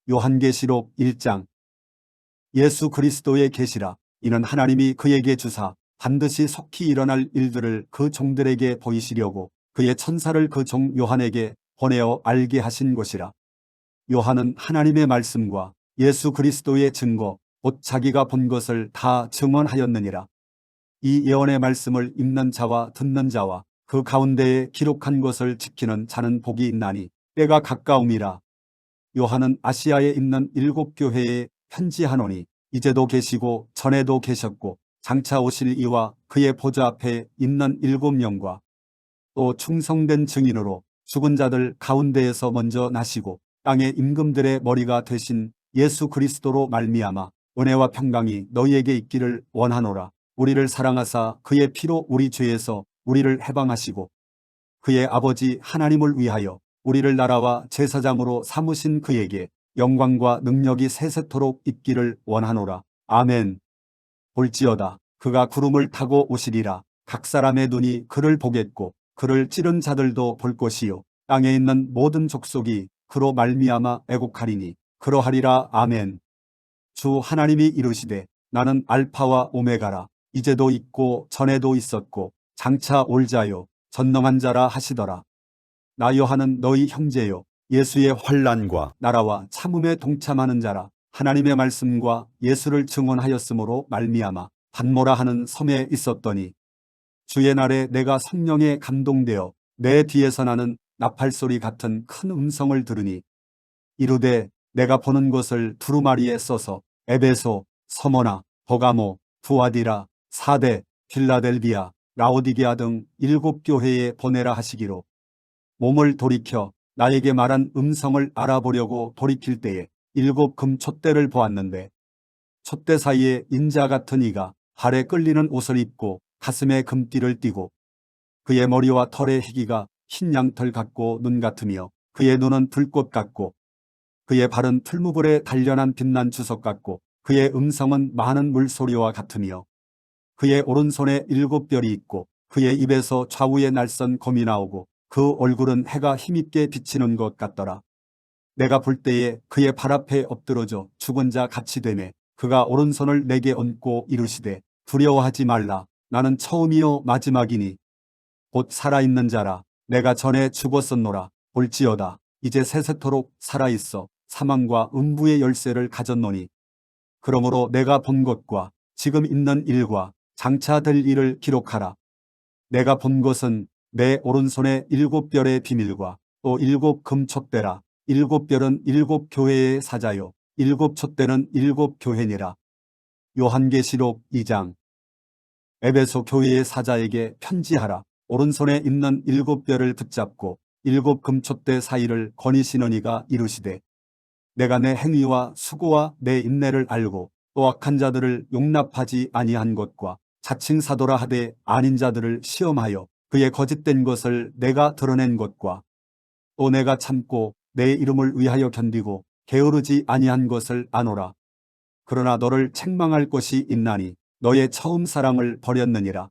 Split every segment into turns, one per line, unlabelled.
요한계시록 1장. 예수 그리스도의 계시라. 이는 하나님이 그에게 주사 반드시 속히 일어날 일들을 그 종들에게 보이시려고 그의 천사를 그 종 요한에게 보내어 알게 하신 것이라. 요한은 하나님의 말씀과 예수 그리스도의 증거 곧 자기가 본 것을 다 증언하였느니라. 이 예언의 말씀을 읽는 자와 듣는 자와 그 가운데에 기록한 것을 지키는 자는 복이 있나니 때가 가까움이라. 요한은 아시아에 있는 7교회에 편지하노니 이제도 계시고 전에도 계셨고 장차 오실 이와 그의 보좌 앞에 있는 7영과 또 충성된 증인으로 죽은 자들 가운데에서 먼저 나시고 땅의 임금들의 머리가 되신 예수 그리스도로 말미암아 은혜와 평강이 너희에게 있기를 원하노라. 우리를 사랑하사 그의 피로 우리 죄에서 우리를 해방하시고 그의 아버지 하나님을 위하여 우리를 나라와 제사장으로 삼으신 그에게 영광과 능력이 세세토록 있기를 원하노라. 아멘. 볼지어다 그가 구름을 타고 오시리라. 각 사람의 눈이 그를 보겠고 그를 찌른 자들도 볼 것이요 땅에 있는 모든 족속이 그로 말미암아 애곡하리니 그러하리라. 아멘. 주 하나님이 이르시되 나는 알파와 오메가라. 이제도 있고 전에도 있었고 장차 올 자요 전능한 자라 하시더라. 나 요한은 너희 형제요 예수의 환난과 나라와 참음에 동참하는 자라. 하나님의 말씀과 예수를 증언하였으므로 말미암아 반모라 하는 섬에 있었더니 주의 날에 내가 성령에 감동되어 내 뒤에서 나는 나팔소리 같은 큰 음성을 들으니 이르되 내가 보는 것을 두루마리에 써서 에베소, 서머나, 버가모, 두아디라, 사대, 필라델비아, 라오디게아 등 7교회에 보내라 하시기로 몸을 돌이켜 나에게 말한 음성을 알아보려고 돌이킬 때에 7 금촛대를 보았는데 촛대 사이에 인자 같은 이가 발에 끌리는 옷을 입고 가슴에 금띠를 띠고 그의 머리와 털의 희기가 흰 양털 같고 눈 같으며 그의 눈은 불꽃 같고 그의 발은 풀무불에 단련한 빛난 주석 같고 그의 음성은 많은 물소리와 같으며 그의 오른손에 7별이 있고 그의 입에서 좌우에 날선 검이 나오고 그 얼굴은 해가 힘있게 비치는 것 같더라. 내가 볼 때에 그의 발 앞에 엎드러져 죽은 자 같이 되매 그가 오른손을 내게 얹고 이르시되 두려워하지 말라. 나는 처음이요 마지막이니 곧 살아있는 자라. 내가 전에 죽었었노라. 볼지어다 이제 세세토록 살아있어 사망과 음부의 열쇠를 가졌노니 그러므로 내가 본 것과 지금 있는 일과 장차 될 일을 기록하라. 내가 본 것은 내 오른손에 7별의 비밀과 또 7 금촛대라. 7별은 7교회의 사자요 7 촛대는 7교회니라. 요한계시록 2장. 에베소 교회의 사자에게 편지하라. 오른손에 있는 7별을 붙잡고 7 금촛대 사이를 거니시는 이가 이르시되 내가 내 행위와 수고와 내 인내를 알고 또 악한 자들을 용납하지 아니한 것과 자칭 사도라 하되 아닌 자들을 시험하여 그의 거짓된 것을 내가 드러낸 것과 또 내가 참고 내 이름을 위하여 견디고 게으르지 아니한 것을 아노라. 그러나 너를 책망할 것이 있나니 너의 처음 사랑을 버렸느니라.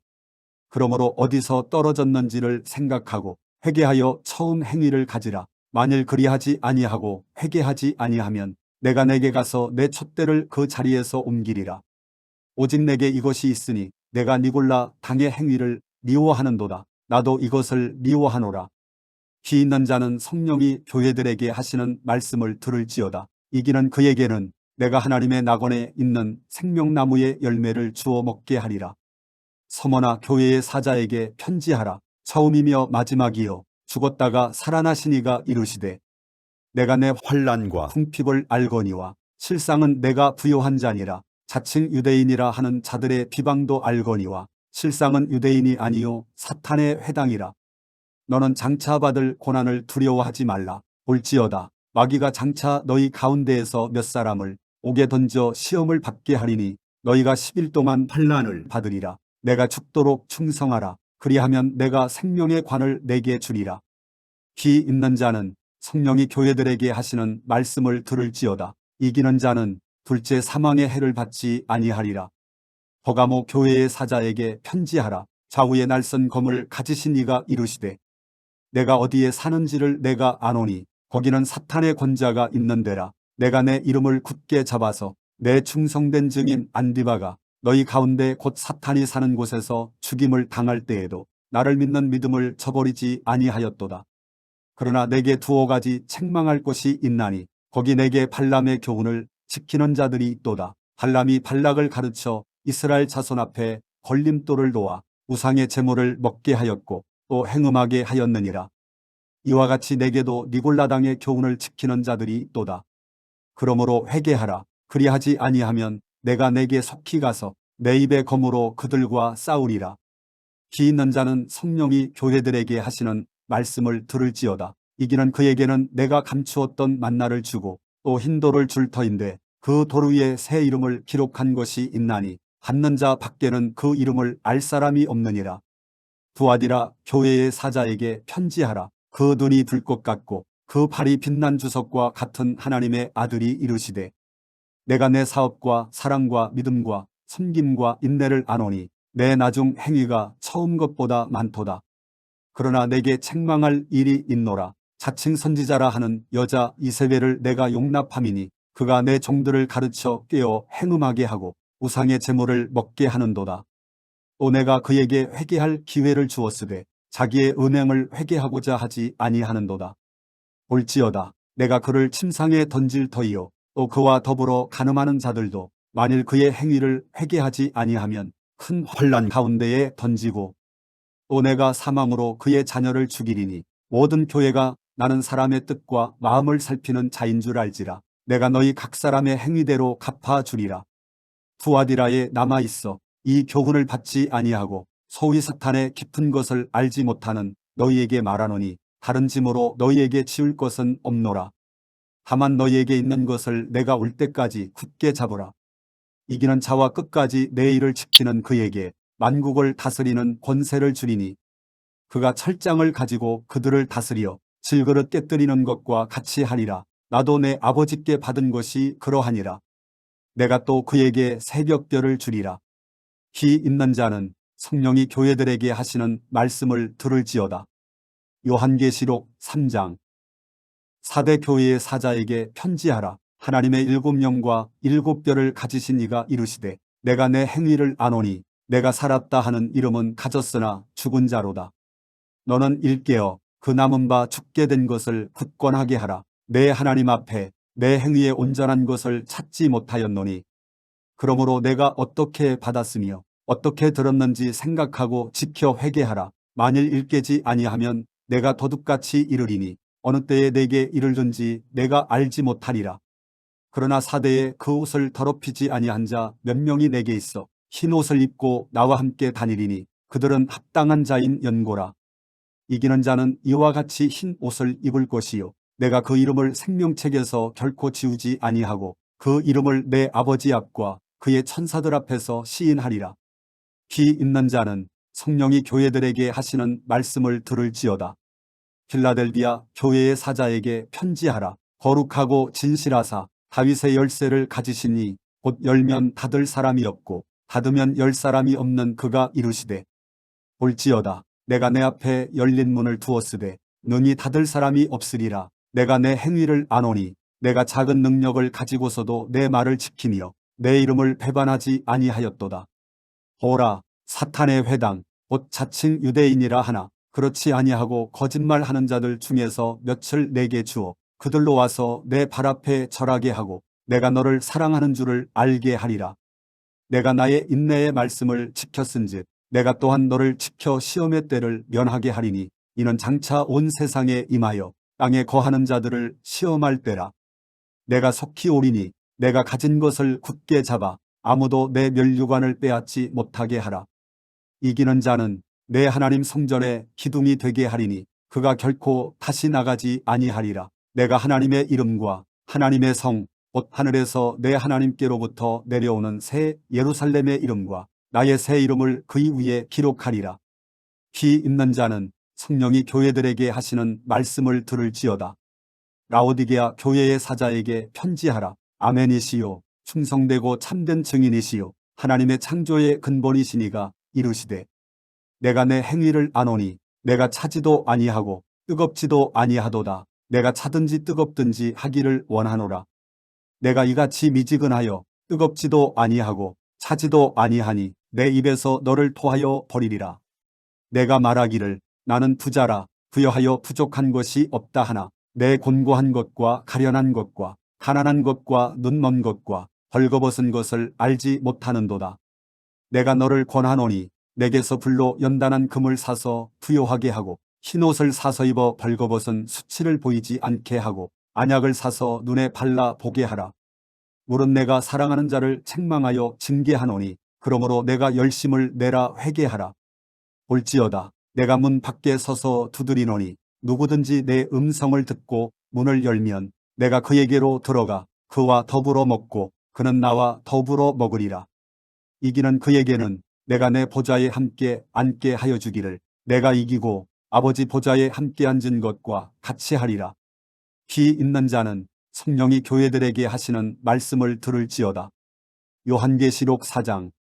그러므로 어디서 떨어졌는지를 생각하고 회개하여 처음 행위를 가지라. 만일 그리하지 아니하고 회개하지 아니하면 내가 내게 가서 내 촛대를 그 자리에서 옮기리라. 오직 내게 이것이 있으니 내가 니골라 당의 행위를 미워하는도다. 나도 이것을 미워하노라. 피 있는 자는 성령이 교회들에게 하시는 말씀을 들을지어다. 이기는 그에게는 내가 하나님의 낙원에 있는 생명나무의 열매를 주어 먹게 하리라. 서머나 교회의 사자에게 편지하라. 처음이며 마지막이요 죽었다가 살아나신 이가 이르시되 내가 내 환난과 궁핍을 알거니와 실상은 내가 부요한 자니라. 자칭 유대인이라 하는 자들의 비방도 알거니와 실상은 유대인이 아니요 사탄의 회당이라. 너는 장차 받을 고난을 두려워하지 말라. 볼지어다 마귀가 장차 너희 가운데에서 몇 사람을 옥에 던져 시험을 받게 하리니 너희가 10일 동안 환난을 받으리라. 내가 죽도록 충성하라. 그리하면 내가 생명의 관을 내게 주리라. 피 있는 자는 성령이 교회들에게 하시는 말씀을 들을지어다. 이기는 자는 둘째 사망의 해를 받지 아니하리라. 버가모 교회의 사자에게 편지하라. 좌우에 날선 검을 가지신 이가 이르시되 내가 어디에 사는지를 내가 아노니 거기는 사탄의 권자가 있는 데라. 내가 내 이름을 굳게 잡아서 내 충성된 증인 안디바가 너희 가운데 곧 사탄이 사는 곳에서 죽임을 당할 때에도 나를 믿는 믿음을 저버리지 아니하였도다. 그러나 내게 두어 가지 책망할 곳이 있나니 거기 내게 발람의 교훈을 지키는 자들이 있도다. 발람이 발락을 가르쳐 이스라엘 자손 앞에 걸림돌을 놓아 우상의 제물을 먹게 하였고 또 행음하게 하였느니라. 이와 같이 내게도 니골라당의 교훈을 지키는 자들이 있도다. 그러므로 회개하라. 그리하지 아니하면 내가 내게 속히 가서 내 입의 검으로 그들과 싸우리라. 기 있는 자는 성령이 교회들에게 하시는 말씀을 들을지어다. 이기는 그에게는 내가 감추었던 만나를 주고 또 흰 돌을 줄 터인데 그 돌 위에 새 이름을 기록한 것이 있나니 받는 자 밖에는 그 이름을 알 사람이 없느니라. 두아디라 교회의 사자에게 편지하라. 그 눈이 불꽃 같고 그 발이 빛난 주석과 같은 하나님의 아들이 이르시되 내가 내 사업과 사랑과 믿음과 섬김과 인내를 아노니 내 나중 행위가 처음 것보다 많도다. 그러나 내게 책망할 일이 있노라. 자칭 선지자라 하는 여자 이세벨을 내가 용납함이니 그가 내 종들을 가르쳐 꿰어 행음하게 하고 우상의 제물을 먹게 하는도다. 또 내가 그에게 회개할 기회를 주었으되 자기의 은행을 회개하고자 하지 아니하는도다. 볼지어다 내가 그를 침상에 던질 터이요 또 그와 더불어 간음하는 자들도 만일 그의 행위를 회개하지 아니하면 큰 환난 가운데에 던지고 또 내가 사망으로 그의 자녀를 죽이리니 모든 교회가 나는 사람의 뜻과 마음을 살피는 자인 줄 알지라. 내가 너희 각 사람의 행위대로 갚아주리라. 투아디라에 남아있어 이 교훈을 받지 아니하고 소위 사탄의 깊은 것을 알지 못하는 너희에게 말하노니 다른 짐으로 너희에게 지울 것은 없노라. 다만 너희에게 있는 것을 내가 올 때까지 굳게 잡으라. 이기는 자와 끝까지 내 일을 지키는 그에게 만국을 다스리는 권세를 주리니 그가 철장을 가지고 그들을 다스려 질그릇 깨뜨리는 것과 같이 하리라. 나도 내 아버지께 받은 것이 그러하니라. 내가 또 그에게 새벽별을 주리라. 기 있는 자는 성령이 교회들에게 하시는 말씀을 들을지어다. 요한계시록 3장. 사대 교회의 사자에게 편지하라. 하나님의 일곱 영과 일곱 별을 가지신 이가 이르시되 내가 내 행위를 아노니 내가 살았다 하는 이름은 가졌으나 죽은 자로다. 너는 일깨어 그 남은 바 죽게 된 것을 굳건하게 하라. 내 하나님 앞에 내 행위의 온전한 것을 찾지 못하였노니 그러므로 내가 어떻게 받았으며 어떻게 들었는지 생각하고 지켜 회개하라. 만일 일깨지 아니하면 내가 도둑같이 이르리니 어느 때에 내게 이르든지 내가 알지 못하리라. 그러나 사대에 그 옷을 더럽히지 아니한 자 몇 명이 내게 있어 흰 옷을 입고 나와 함께 다니리니 그들은 합당한 자인 연고라. 이기는 자는 이와 같이 흰 옷을 입을 것이요 내가 그 이름을 생명책에서 결코 지우지 아니하고 그 이름을 내 아버지 앞과 그의 천사들 앞에서 시인하리라. 귀 있는 자는 성령이 교회들에게 하시는 말씀을 들을지어다. 필라델비아 교회의 사자에게 편지하라. 거룩하고 진실하사 다윗의 열쇠를 가지시니 곧 열면 닫을 사람이 없고 닫으면 열 사람이 없는 그가 이르시되 볼지어다 내가 내 앞에 열린 문을 두었으되 능히 닫을 사람이 없으리라. 내가 내 행위를 아노니 내가 작은 능력을 가지고서도 내 말을 지키며 내 이름을 배반하지 아니하였도다. 보라 사탄의 회당 곧 자칭 유대인이라 하나 그렇지 아니하고 거짓말하는 자들 중에서 몇을 내게 주어 그들로 와서 내 발 앞에 절하게 하고 내가 너를 사랑하는 줄을 알게 하리라. 내가 나의 인내의 말씀을 지켰은즉 내가 또한 너를 지켜 시험의 때를 면하게 하리니 이는 장차 온 세상에 임하여 땅에 거하는 자들을 시험할 때라. 내가 속히 오리니 내가 가진 것을 굳게 잡아 아무도 내 면류관을 빼앗지 못하게 하라. 이기는 자는 내 하나님 성전에 기둥이 되게 하리니 그가 결코 다시 나가지 아니하리라. 내가 하나님의 이름과 하나님의 성 곧 하늘에서 내 하나님께로부터 내려오는 새 예루살렘의 이름과 나의 새 이름을 그의 위에 기록하리라. 귀 있는 자는 성령이 교회들에게 하시는 말씀을 들을지어다. 라오디게아 교회의 사자에게 편지하라. 아멘이시요 충성되고 참된 증인이시요 하나님의 창조의 근본이시니가 이르시되 내가 내 행위를 아노니 내가 차지도 아니하고 뜨겁지도 아니하도다. 내가 차든지 뜨겁든지 하기를 원하노라. 내가 이같이 미지근하여 뜨겁지도 아니하고 차지도 아니하니 내 입에서 너를 토하여 버리리라. 내가 말하기를 나는 부자라 부여하여 부족한 것이 없다 하나 내 곤고한 것과 가련한 것과 가난한 것과 눈먼 것과 벌거벗은 것을 알지 못하는도다. 내가 너를 권하노니 내게서 불로 연단한 금을 사서 부요하게 하고 흰옷을 사서 입어 벌거벗은 수치를 보이지 않게 하고 안약을 사서 눈에 발라 보게 하라. 물은 내가 사랑하는 자를 책망하여 징계하노니 그러므로 내가 열심을 내라 회개하라. 볼지어다 내가 문 밖에 서서 두드리노니 누구든지 내 음성을 듣고 문을 열면 내가 그에게로 들어가 그와 더불어 먹고 그는 나와 더불어 먹으리라. 이기는 그에게는 내가 내 보좌에 함께 앉게 하여 주기를 내가 이기고 아버지 보좌에 함께 앉은 것과 같이 하리라. 귀 있는 자는 성령이 교회들에게 하시는 말씀을 들을지어다. 요한계시록 4장.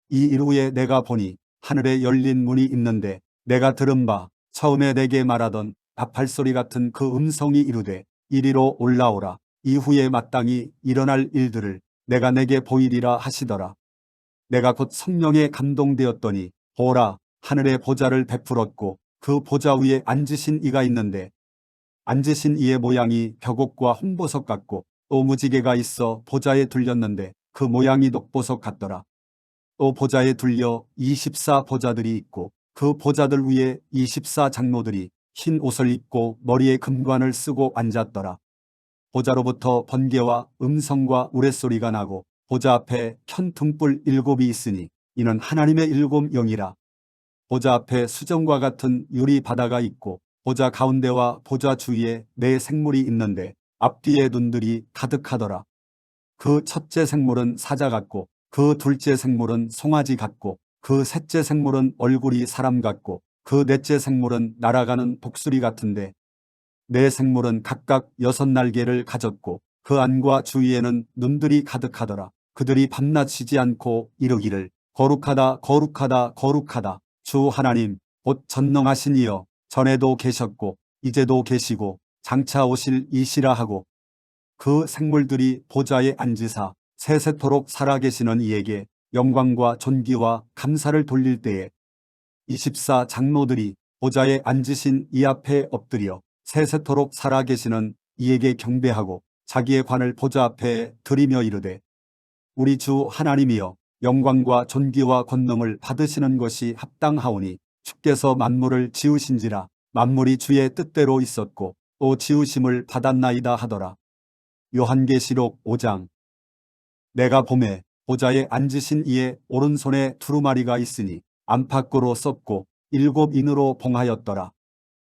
이 일 후에 내가 보니 하늘에 열린 문이 있는데 내가 들은 바 처음에 내게 말하던 답할 소리 같은 그 음성이 이르되 이리로 올라오라. 이후에 마땅히 일어날 일들을 내가 내게 보이리라 하시더라. 내가 곧 성령에 감동되었더니 보라 하늘에 보좌를 베풀었고 그 보좌 위에 앉으신 이가 있는데 앉으신 이의 모양이 벽옥과 홍보석 같고 또 무지개가 있어 보좌에 둘렸는데 그 모양이 녹보석 같더라. 또 보좌에 둘려 24 보좌들이 있고 그 보좌들 위에 24 장로들이 흰 옷을 입고 머리에 금관을 쓰고 앉았더라. 보좌로부터 번개와 음성과 우레소리가 나고 보좌 앞에 켠 등불 7이 있으니 이는 하나님의 7 영이라. 보좌 앞에 수정과 같은 유리 바다가 있고 보좌 가운데와 보좌 주위에 4 생물이 있는데 앞뒤에 눈들이 가득하더라. 그 첫째 생물은 사자 같고 그 둘째 생물은 송아지 같고 그 셋째 생물은 얼굴이 사람 같고 그 넷째 생물은 날아가는 독수리 같은데 4 생물은 각각 6 날개를 가졌고 그 안과 주위에는 눈들이 가득하더라. 그들이 밤낮 쉬지 않고 이르기를 거룩하다 거룩하다 거룩하다 주 하나님 곧 전능하신 이여 전에도 계셨고 이제도 계시고 장차 오실 이시라 하고 그 생물들이 보좌에 앉으사 세세토록 살아계시는 이에게 영광과 존귀와 감사를 돌릴 때에 24 장로들이 보좌에 앉으신 이 앞에 엎드려 세세토록 살아계시는 이에게 경배하고 자기의 관을 보좌 앞에 들이며 이르되 우리 주 하나님이여 영광과 존귀와 권능을 받으시는 것이 합당하오니 주께서 만물을 지으신지라 만물이 주의 뜻대로 있었고 또 지으심을 받았나이다 하더라. 요한계시록 5장. 내가 보매 보좌에 앉으신 이의 오른손에 두루마리가 있으니 안팎으로 썼고 7 인으로 봉하였더라.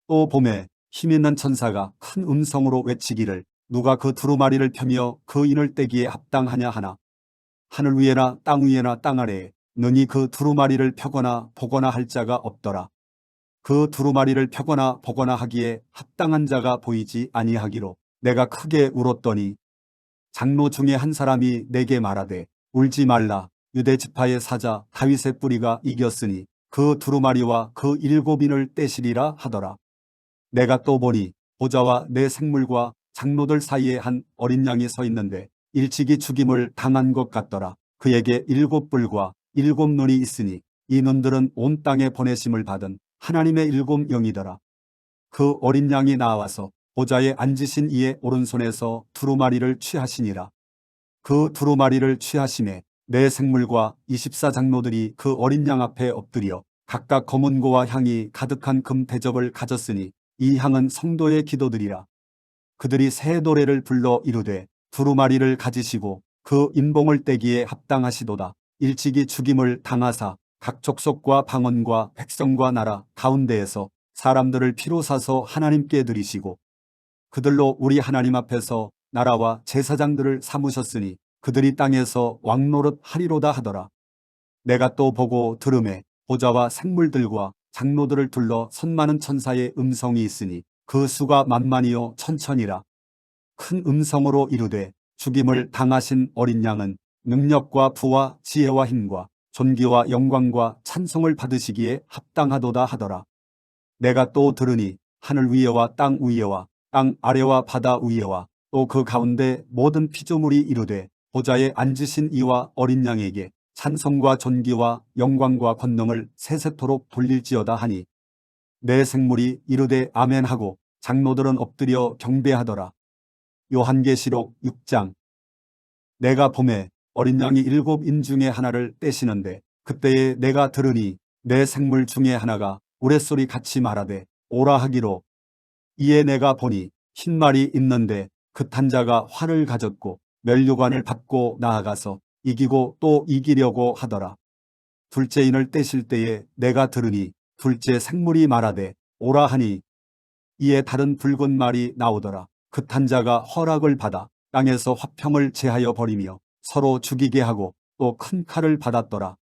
또 보매 힘있는 천사가 큰 음성으로 외치기를 누가 그 두루마리를 펴며 그 인을 떼기에 합당하냐 하나 하늘 위에나 땅 위에나 땅 아래에 능히 그 두루마리를 펴거나 보거나 할 자가 없더라. 그 두루마리를 펴거나 보거나 하기에 합당한 자가 보이지 아니하기로 내가 크게 울었더니 장로 중에 한 사람이 내게 말하되 울지 말라 유대 지파의 사자 다윗의 뿌리가 이겼으니 그 두루마리와 그 7 인을 떼시리라 하더라. 내가 또 보니 보좌와 4 생물과 장로들 사이에 한 어린 양이 서 있는데 일찍이 죽임을 당한 것 같더라. 그에게 7 뿔과 7 눈이 있으니 이 눈들은 온 땅에 보내심을 받은 하나님의 7 영이더라. 그 어린 양이 나와서 보좌에 앉으신 이의 오른손에서 두루마리를 취하시니라. 그 두루마리를 취하심에 4 생물과 24 장로들이 그 어린 양 앞에 엎드려 각각 검은고와 향이 가득한 금 대접을 가졌으니 이 향은 성도의 기도들이라. 그들이 새 노래를 불러 이르되 두루마리를 가지시고 그 인봉을 떼기에 합당하시도다. 일찍이 죽임을 당하사 각 족속과 방언과 백성과 나라 가운데에서 사람들을 피로 사서 하나님께 드리시고 그들로 우리 하나님 앞에서 나라와 제사장들을 삼으셨으니 그들이 땅에서 왕노릇 하리로다 하더라. 내가 또 보고 들음에 보좌와 생물들과 장로들을 둘러 선 많은 천사의 음성이 있으니 그 수가 만만이요 천천이라. 큰 음성으로 이르되 죽임을 당하신 어린 양은 능력과 부와 지혜와 힘과 존귀와 영광과 찬송을 받으시기에 합당하도다 하더라. 내가 또 들으니 하늘 위에와 땅 위에와 땅 아래와 바다 위에와 또 그 가운데 모든 피조물이 이르되 보좌에 앉으신 이와 어린 양에게 찬송과 존귀와 영광과 권능을 세세토록 돌릴지어다 하니 내 생물이 이르되 아멘하고 장로들은 엎드려 경배하더라. 요한계시록 6장. 내가 보매 어린 양이 7인 중에 하나를 떼시는데 그때에 내가 들으니 내 생물 중에 하나가 우레소리 같이 말하되 오라 하기로. 이에 내가 보니 흰 말이 있는데 그 탄 자가 활을 가졌고 면류관을 받고 나아가서 이기고 또 이기려고 하더라. 둘째 인을 떼실 때에 내가 들으니 둘째 생물이 말하되 오라 하니 이에 다른 붉은 말이 나오더라. 그 탄 자가 허락을 받아 땅에서 화평을 제하여 버리며 서로 죽이게 하고 또 큰 칼을 받았더라.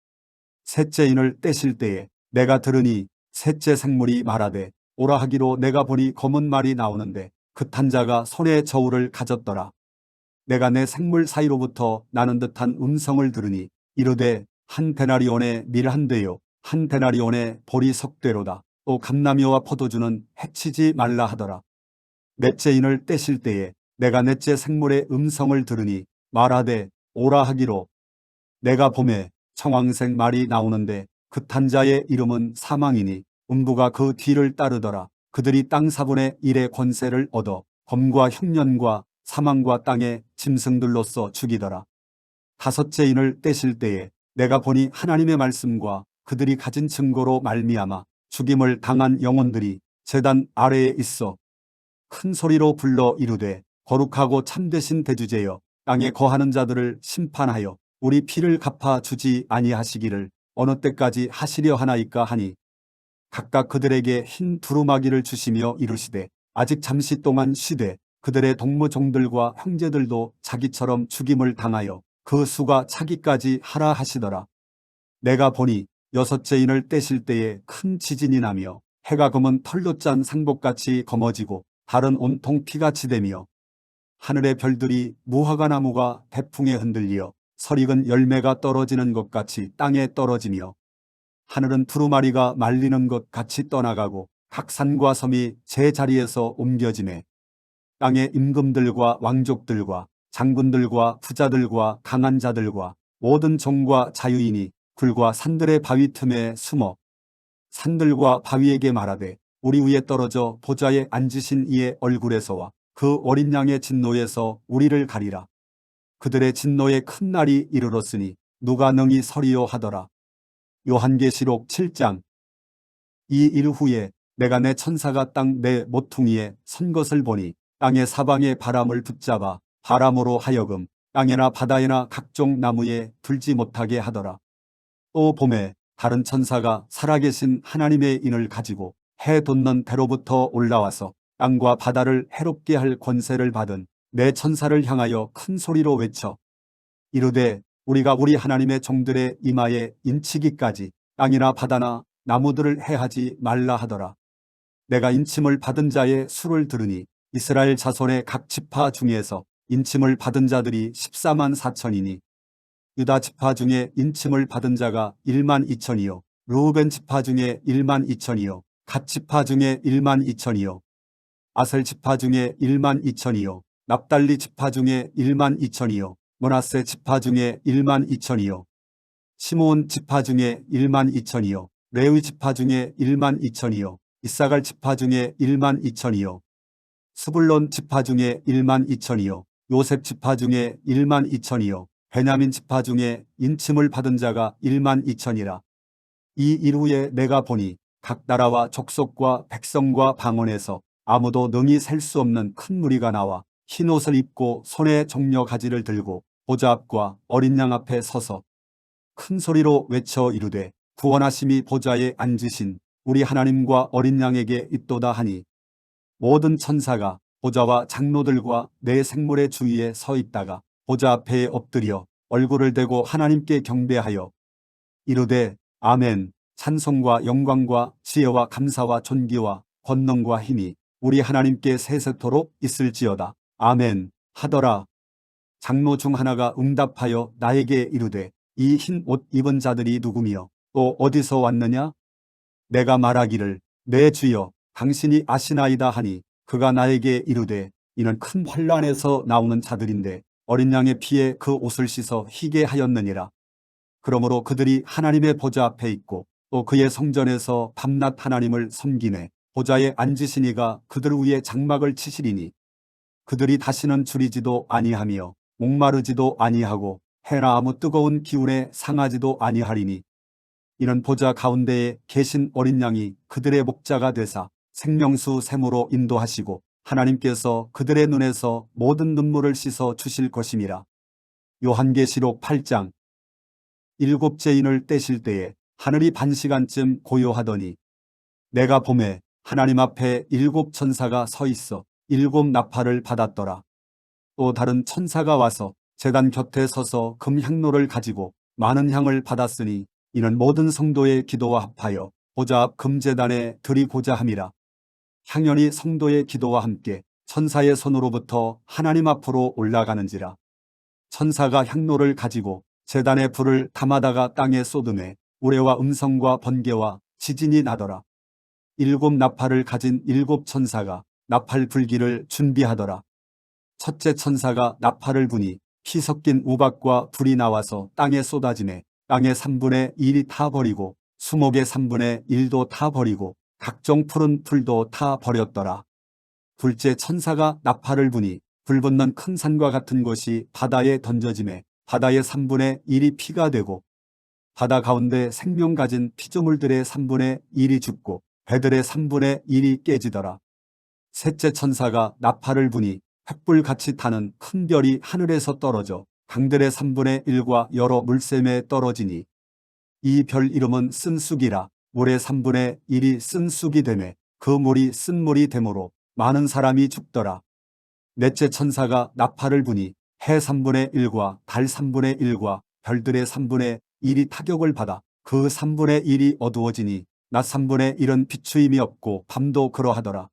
셋째 인을 떼실 때에 내가 들으니 셋째 생물이 말하되 오라 하기로. 내가 보니 검은 말이 나오는데 그 탄 자가 손에 저울을 가졌더라. 내가 내 생물 사이로부터 나는 듯한 음성을 들으니 이르되 한 데나리온의 밀 한 대요 한 데나리온의 보리 석대로다. 또 감나무와 포도주는 해치지 말라 하더라. 넷째 인을 떼실 때에 내가 넷째 생물의 음성을 들으니 말하되 오라 하기로. 내가 보매 청황색 말이 나오는데 그 탄 자의 이름은 사망이니 음부가 그 뒤를 따르더라. 그들이 땅 4분의 1의 권세를 얻어 검과 흉년과 사망과 땅의 짐승들로서 죽이더라. 다섯째 인을 떼실 때에 내가 보니 하나님의 말씀과 그들이 가진 증거로 말미암아 죽임을 당한 영혼들이 제단 아래에 있어 큰 소리로 불러 이르되 거룩하고 참되신 대주제여 땅에 거하는 자들을 심판하여 우리 피를 갚아 주지 아니하시기를 어느 때까지 하시려 하나이까 하니 각각 그들에게 흰 두루마기를 주시며 이르시되 아직 잠시 동안 쉬되 그들의 동무종들과 형제들도 자기처럼 죽임을 당하여 그 수가 차기까지 하라 하시더라. 내가 보니 여섯째 인을 떼실 때에 큰 지진이 나며 해가 검은 털로 짠 상복같이 검어지고 달은 온통 피같이 되며 하늘의 별들이 무화과 나무가 대풍에 흔들리어 설익은 열매가 떨어지는 것 같이 땅에 떨어지며 하늘은 두루마리가 말리는 것 같이 떠나가고 각 산과 섬이 제 자리에서 옮겨지매 땅의 임금들과 왕족들과 장군들과 부자들과 강한 자들과 모든 종과 자유인이 굴과 산들의 바위 틈에 숨어 산들과 바위에게 말하되 우리 위에 떨어져 보좌에 앉으신 이의 얼굴에서와 그 어린 양의 진노에서 우리를 가리라. 그들의 진노의 큰 날이 이르렀으니 누가 능히 서리요 하더라. 요한계시록 7장. 이 일 후에 내가 내 천사가 땅 내 모퉁이에 선 것을 보니 땅의 사방에 바람을 붙잡아 바람으로 하여금 땅에나 바다에나 각종 나무에 불지 못하게 하더라. 또 봄에 다른 천사가 살아계신 하나님의 인을 가지고 해 돋는 대로부터 올라와서 땅과 바다를 해롭게 할 권세를 받은 내 천사를 향하여 큰 소리로 외쳐 이르되 우리가 우리 하나님의 종들의 이마에 인치기까지 땅이나 바다나 나무들을 해하지 말라 하더라. 내가 인침을 받은 자의 수를 들으니 이스라엘 자손의 각 지파 중에서 인침을 받은 자들이 14만 4천이니 유다 지파 중에 인침을 받은 자가 1만 2천이요 르우벤 지파 중에 1만 2천이요 갓 지파 중에 1만 2천이요 아셀 지파 중에 1만 2천이요 납달리 지파 중에 1만 2천이요 므낫세 지파 중에 1만 2천이요 시므온 지파 중에 1만 2천이요 레위 지파 중에 1만 2천이요 이사갈 지파 중에 1만 2천이요 스불론 지파 중에 1만 2천이요 요셉 지파 중에 1만 2천이요 베냐민 지파 중에 인침을 받은 자가 1만 2천이라. 이 일 후에 내가 보니 각 나라와 족속과 백성과 방언에서 아무도 능히 셀 수 없는 큰 무리가 나와 흰 옷을 입고 손에 종려 가지를 들고 보좌 앞과 어린 양 앞에 서서 큰 소리로 외쳐 이르되 구원하심이 보좌에 앉으신 우리 하나님과 어린 양에게 있도다 하니 모든 천사가 보좌와 장로들과 내 생물의 주위에 서 있다가 보좌 앞에 엎드려 얼굴을 대고 하나님께 경배하여 이르되 아멘. 찬송과 영광과 지혜와 감사와 존귀와 권능과 힘이 우리 하나님께 세세토록 있을지어다. 아멘 하더라. 장로 중 하나가 응답하여 나에게 이르되 이 흰 옷 입은 자들이 누구며 또 어디서 왔느냐? 내가 말하기를 내 주여 당신이 아시나이다 하니 그가 나에게 이르되 이는 큰 환란에서 나오는 자들인데 어린 양의 피에 그 옷을 씻어 희게 하였느니라. 그러므로 그들이 하나님의 보좌 앞에 있고 또 그의 성전에서 밤낮 하나님을 섬기네 보좌에 앉으신 이가 그들 위에 장막을 치시리니 그들이 다시는 줄이지도 아니하며 목마르지도 아니하고 해나 아무 뜨거운 기운에 상하지도 아니하리니 이는 보좌 가운데에 계신 어린 양이 그들의 목자가 되사 생명수 샘으로 인도하시고 하나님께서 그들의 눈에서 모든 눈물을 씻어 주실 것임이라. 요한계시록 8장. 일곱째 인을 떼실 때에 하늘이 반시간쯤 고요하더니 내가 보매 하나님 앞에 일곱 천사가 서 있어 일곱 나팔을 받았더라. 또 다른 천사가 와서 제단 곁에 서서 금향로를 가지고 많은 향을 받았으니 이는 모든 성도의 기도와 합하여 보좌 앞 금제단에 드리고자 함이라. 향연이 성도의 기도와 함께 천사의 손으로부터 하나님 앞으로 올라가는지라. 천사가 향로를 가지고 제단에 불을 담아다가 땅에 쏟음에 우레와 음성과 번개와 지진이 나더라. 일곱 나팔을 가진 일곱 천사가 나팔 불기를 준비하더라. 첫째 천사가 나팔을 부니 피 섞인 우박과 불이 나와서 땅에 쏟아지매 땅의 3분의 1이 타버리고 수목의 3분의 1도 타버리고 각종 푸른 풀도 타버렸더라. 둘째 천사가 나팔을 부니 불붙는 큰 산과 같은 것이 바다에 던져지매 바다의 3분의 1이 피가 되고 바다 가운데 생명 가진 피조물들의 3분의 1이 죽고 배들의 3분의 1이 깨지더라. 셋째 천사가 나팔을 부니 횃불같이 타는 큰 별이 하늘에서 떨어져 강들의 3분의 1과 여러 물샘에 떨어지니 이 별 이름은 쓴쑥이라. 물의 3분의 1이 쓴쑥이 되매 그 물이 쓴물이 되므로 많은 사람이 죽더라. 넷째 천사가 나팔을 부니 해 3분의 1과 달 3분의 1과 별들의 3분의 1이 타격을 받아 그 3분의 1이 어두워지니 낮 3분의 1은 비추임이 없고 밤도 그러하더라.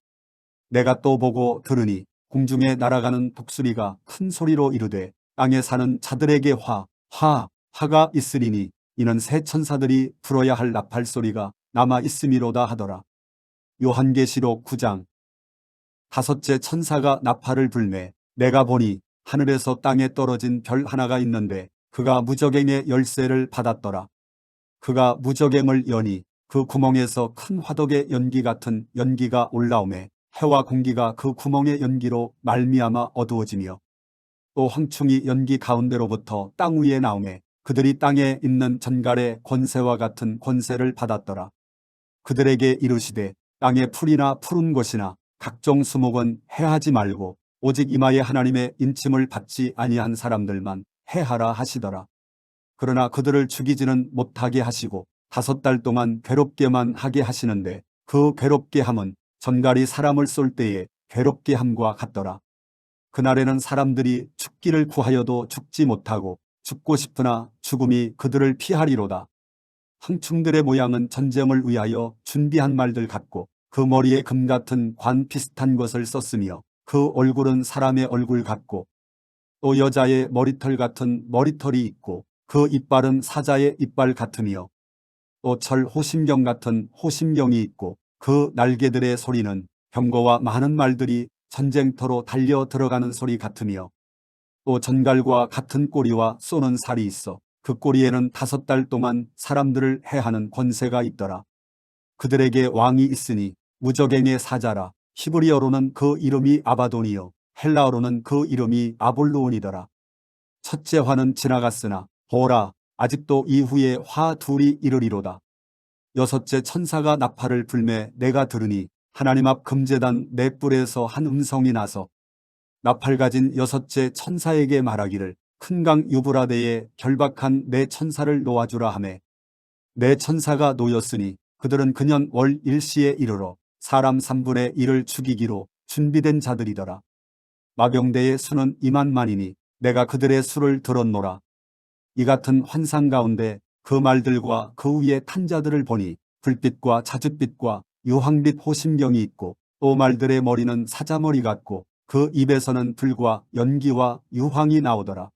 내가 또 보고 들으니 공중에 날아가는 독수리가 큰 소리로 이르되 땅에 사는 자들에게 화가 있으리니 이는 새 천사들이 불어야 할 나팔 소리가 남아 있음이로다 하더라. 요한계시록 9장. 다섯째 천사가 나팔을 불매 내가 보니 하늘에서 땅에 떨어진 별 하나가 있는데 그가 무저갱의 열쇠를 받았더라. 그가 무저갱을 여니 그 구멍에서 큰 화덕의 연기 같은 연기가 올라오매 해와 공기가 그 구멍의 연기로 말미암아 어두워지며 또 황충이 연기 가운데로부터 땅 위에 나오매 그들이 땅에 있는 전갈의 권세와 같은 권세를 받았더라. 그들에게 이르시되 땅의 풀이나 푸른 것이나 각종 수목은 해하지 말고 오직 이마에 하나님의 인침을 받지 아니한 사람들만 해하라 하시더라. 그러나 그들을 죽이지는 못하게 하시고 5달 동안 괴롭게만 하게 하시는데 그 괴롭게 함은 전갈이 사람을 쏠 때에 괴롭게 함과 같더라. 그날에는 사람들이 죽기를 구하여도 죽지 못하고 죽고 싶으나 죽음이 그들을 피하리로다. 황충들의 모양은 전쟁을 위하여 준비한 말들 같고 그 머리에 금 같은 관 비슷한 것을 썼으며 그 얼굴은 사람의 얼굴 같고 또 여자의 머리털 같은 머리털이 있고 그 이빨은 사자의 이빨 같으며 또 철 호심경 같은 호심경이 있고 그 날개들의 소리는 병거와 많은 말들이 전쟁터로 달려 들어가는 소리 같으며 또 전갈과 같은 꼬리와 쏘는 살이 있어 그 꼬리에는 5달 동안 사람들을 해하는 권세가 있더라. 그들에게 왕이 있으니 무저갱의 사자라. 히브리어로는 그 이름이 아바돈이요 헬라어로는 그 이름이 아볼로온이더라. 첫째 화는 지나갔으나 보라 아직도 이후에 화 둘이 이르리로다. 여섯째 천사가 나팔을 불매 내가 들으니 하나님 앞 금제단 네 뿔에서 한 음성이 나서 나팔 가진 여섯째 천사에게 말하기를 큰 강 유브라데에 결박한 네 천사를 놓아주라 하매 네 천사가 놓였으니 그들은 그년 월 일시에 이르러 사람 3분의 1을 죽이기로 준비된 자들이더라. 마병대의 수는 2만만이니 내가 그들의 수를 들었노라. 이 같은 환상 가운데 그 말들과 그 위에 탄 자들을 보니 불빛과 자줏빛과 유황빛 호심경이 있고 또 말들의 머리는 사자머리 같고 그 입에서는 불과 연기와 유황이 나오더라.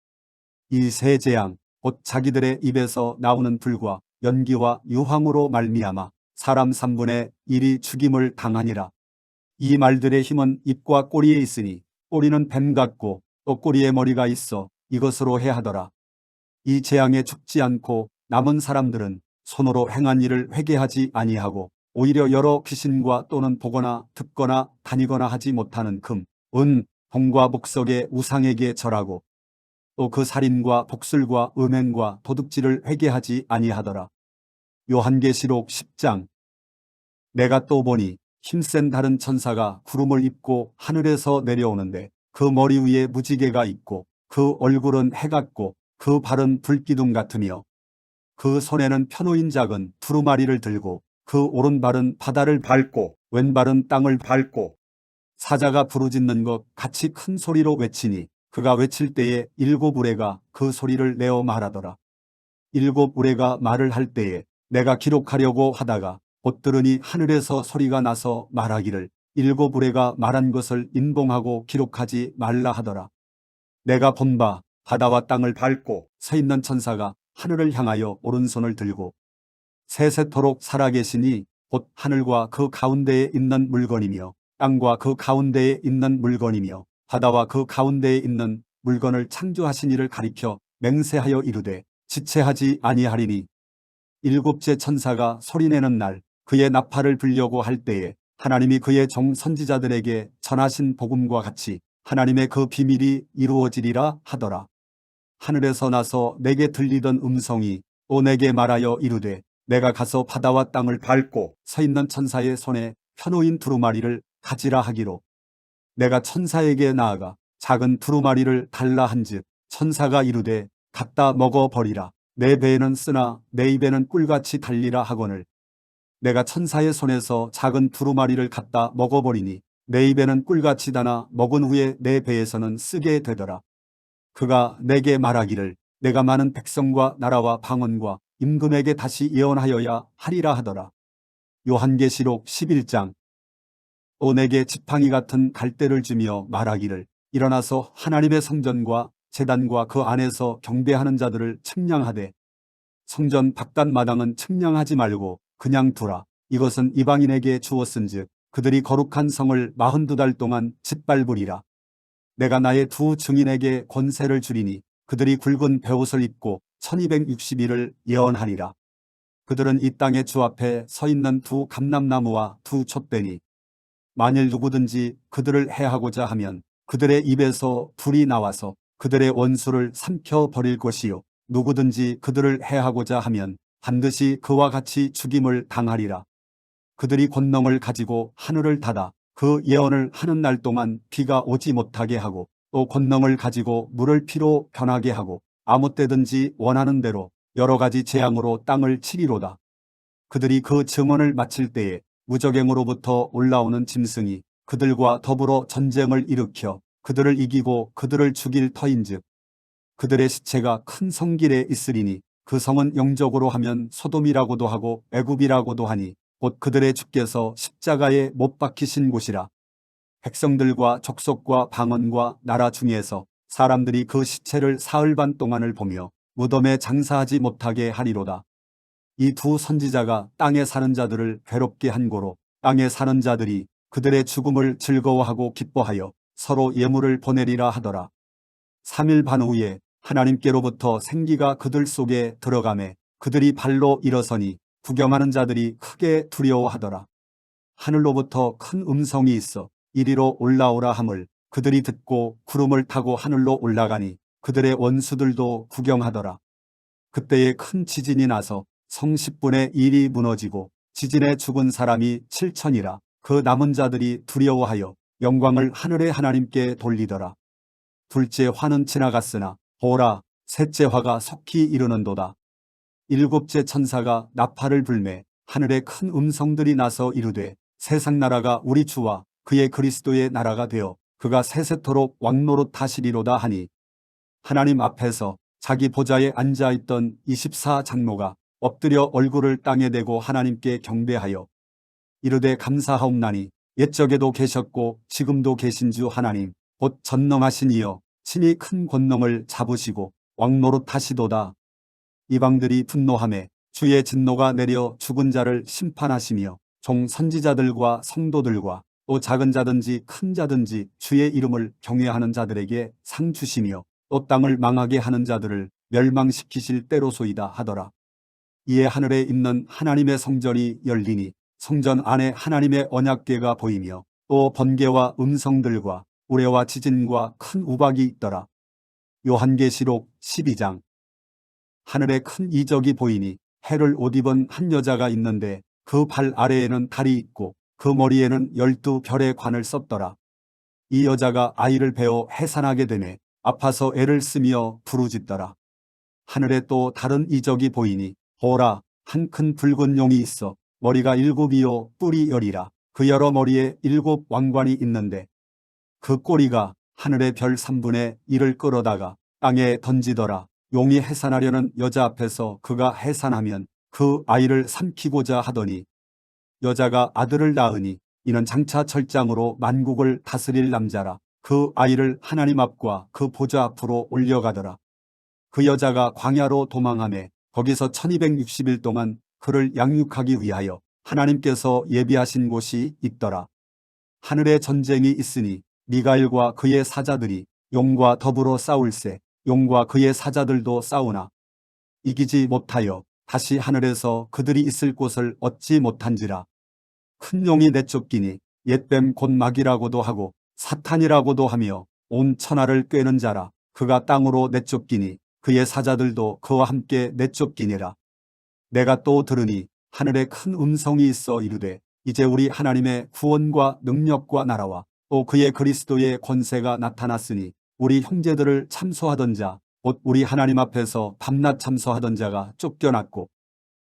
이 세 재앙 곧 자기들의 입에서 나오는 불과 연기와 유황으로 말미암아 사람 3분의 1이 죽임을 당하니라. 이 말들의 힘은 입과 꼬리에 있으니 꼬리는 뱀 같고 또 꼬리에 머리가 있어 이것으로 해하더라. 이 재앙에 죽지 않고 남은 사람들은 손으로 행한 일을 회개하지 아니하고 오히려 여러 귀신과 또는 보거나 듣거나 다니거나 하지 못하는 금, 은, 동과 목석의 우상에게 절하고 또 그 살인과 복술과 음행과 도둑질을 회개하지 아니하더라. 요한계시록 10장. 내가 또 보니 힘센 다른 천사가 구름을 입고 하늘에서 내려오는데 그 머리 위에 무지개가 있고 그 얼굴은 해 같고 그 발은 불기둥 같으며 그 손에는 펴놓인 작은 두루마리를 들고 그 오른발은 바다를 밟고 왼발은 땅을 밟고 사자가 부르짖는 것 같이 큰 소리로 외치니 그가 외칠 때에 일곱 우레가 그 소리를 내어 말하더라. 일곱 우레가 말을 할 때에 내가 기록하려고 하다가 곧 들으니 하늘에서 소리가 나서 말하기를 일곱 우레가 말한 것을 인봉하고 기록하지 말라 하더라. 내가 본 바 바다와 땅을 밟고 서 있는 천사가 하늘을 향하여 오른손을 들고 세세토록 살아계시니 곧 하늘과 그 가운데에 있는 물건이며 땅과 그 가운데에 있는 물건이며 바다와 그 가운데에 있는 물건을 창조하신 이를 가리켜 맹세하여 이르되 지체하지 아니하리니 일곱째 천사가 소리내는 날 그의 나팔을 불려고 할 때에 하나님이 그의 종 선지자들에게 전하신 복음과 같이 하나님의 그 비밀이 이루어지리라 하더라. 하늘에서 나서 내게 들리던 음성이 또 내게 말하여 이르되 내가 가서 바다와 땅을 밟고 서 있는 천사의 손에 펴놓인 두루마리를 가지라 하기로 내가 천사에게 나아가 작은 두루마리를 달라 한즉 천사가 이르되 갖다 먹어버리라. 내 배에는 쓰나 내 입에는 꿀같이 달리라 하거늘 내가 천사의 손에서 작은 두루마리를 갖다 먹어버리니 내 입에는 꿀같이 다나 먹은 후에 내 배에서는 쓰게 되더라. 그가 내게 말하기를 내가 많은 백성과 나라와 방언과 임금에게 다시 예언하여야 하리라 하더라. 요한계시록 11장. 또 내게 지팡이 같은 갈대를 주며 말하기를 일어나서 하나님의 성전과 제단과 그 안에서 경배하는 자들을 측량하되 성전 바깥 마당은 측량하지 말고 그냥 두라. 이것은 이방인에게 주었은즉 그들이 거룩한 성을 42달 동안 짓밟으리라. 내가 나의 두 증인에게 권세를 주리니 그들이 굵은 베옷을 입고 1260일을 예언하리라. 그들은 이 땅의 주 앞에 서 있는 두 감람나무와 두 촛대니 만일 누구든지 그들을 해하고자 하면 그들의 입에서 불이 나와서 그들의 원수를 삼켜 버릴 것이요 누구든지 그들을 해하고자 하면 반드시 그와 같이 죽임을 당하리라. 그들이 권능을 가지고 하늘을 닫아 그 예언을 하는 날 동안 비가 오지 못하게 하고 또 권능을 가지고 물을 피로 변하게 하고 아무 때든지 원하는 대로 여러 가지 재앙으로 땅을 치리로다. 그들이 그 증언을 마칠 때에 무적행으로부터 올라오는 짐승이 그들과 더불어 전쟁을 일으켜 그들을 이기고 그들을 죽일 터인즉 그들의 시체가 큰 성길에 있으리니 그 성은 영적으로 하면 소돔이라고도 하고 애굽이라고도 하니 곧 그들의 주께서 십자가에 못 박히신 곳이라. 백성들과 족속과 방언과 나라 중에서 사람들이 그 시체를 사흘 반 동안을 보며 무덤에 장사하지 못하게 하리로다. 이 두 선지자가 땅에 사는 자들을 괴롭게 한 고로 땅에 사는 자들이 그들의 죽음을 즐거워하고 기뻐하여 서로 예물을 보내리라 하더라. 3일 반 후에 하나님께로부터 생기가 그들 속에 들어가매 그들이 발로 일어서니 구경하는 자들이 크게 두려워하더라. 하늘로부터 큰 음성이 있어 이리로 올라오라 함을 그들이 듣고 구름을 타고 하늘로 올라가니 그들의 원수들도 구경하더라. 그때에 큰 지진이 나서 성 10분의 1이 무너지고 지진에 죽은 사람이 7천이라. 그 남은 자들이 두려워하여 영광을 하늘의 하나님께 돌리더라. 둘째 화는 지나갔으나 보라 셋째 화가 속히 이르는도다. 일곱째 천사가 나팔을 불매 하늘에 큰 음성들이 나서 이르되 세상 나라가 우리 주와 그의 그리스도의 나라가 되어 그가 세세토록 왕노릇 하시리로다 하니 하나님 앞에서 자기 보좌에 앉아있던 24장로가 엎드려 얼굴을 땅에 대고 하나님께 경배하여 이르되 감사하옵나니 옛적에도 계셨고 지금도 계신 주 하나님 곧 전능하신 이여 친히 큰 권능을 잡으시고 왕노릇 하시도다. 이방들이 분노하매 주의 진노가 내려 죽은 자를 심판하시며 종 선지자들과 성도들과 또 작은 자든지 큰 자든지 주의 이름을 경외하는 자들에게 상 주시며 또 땅을 망하게 하는 자들을 멸망시키실 때로소이다 하더라. 이에 하늘에 있는 하나님의 성전이 열리니 성전 안에 하나님의 언약궤가 보이며 또 번개와 음성들과 우레와 지진과 큰 우박이 있더라. 요한계시록 12장. 하늘에 큰 이적이 보이니 해를 옷 입은 한 여자가 있는데 그 발 아래에는 달이 있고 그 머리에는 12별의 관을 썼더라. 이 여자가 아이를 베어 해산하게 되매 아파서 애를 쓰며 부르짖더라. 하늘에 또 다른 이적이 보이니 보라, 한 큰 붉은 용이 있어 머리가 7이요 뿔이 10이라. 그 여러 머리에 7 왕관이 있는데 그 꼬리가 하늘의 별 3분의 1을 끌어다가 땅에 던지더라. 용이 해산하려는 여자 앞에서 그가 해산하면 그 아이를 삼키고자 하더니 여자가 아들을 낳으니 이는 장차 철장으로 만국을 다스릴 남자라. 그 아이를 하나님 앞과 그 보좌 앞으로 올려가더라. 그 여자가 광야로 도망하매 거기서 1260일 동안 그를 양육하기 위하여 하나님께서 예비하신 곳이 있더라. 하늘에 전쟁이 있으니 미가엘과 그의 사자들이 용과 더불어 싸울세. 용과 그의 사자들도 싸우나 이기지 못하여 다시 하늘에서 그들이 있을 곳을 얻지 못한지라. 큰 용이 내쫓기니 옛뱀 곧 마귀라고도 하고 사탄이라고도 하며 온 천하를 꿰는 자라. 그가 땅으로 내쫓기니 그의 사자들도 그와 함께 내쫓기니라. 내가 또 들으니 하늘에 큰 음성이 있어 이르되 이제 우리 하나님의 구원과 능력과 나라와 또 그의 그리스도의 권세가 나타났으니 우리 형제들을 참소하던 자 곧 우리 하나님 앞에서 밤낮 참소하던 자가 쫓겨났고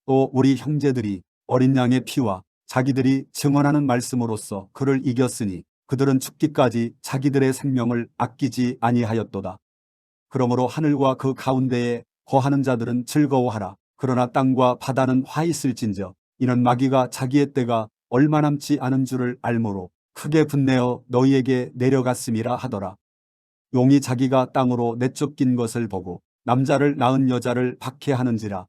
또 우리 형제들이 어린 양의 피와 자기들이 증언하는 말씀으로써 그를 이겼으니 그들은 죽기까지 자기들의 생명을 아끼지 아니하였도다. 그러므로 하늘과 그 가운데에 거하는 자들은 즐거워하라. 그러나 땅과 바다는 화 있을진저 이는 마귀가 자기의 때가 얼마 남지 않은 줄을 알므로 크게 분내어 너희에게 내려갔음이라 하더라. 용이 자기가 땅으로 내쫓긴 것을 보고 남자를 낳은 여자를 박해하는지라.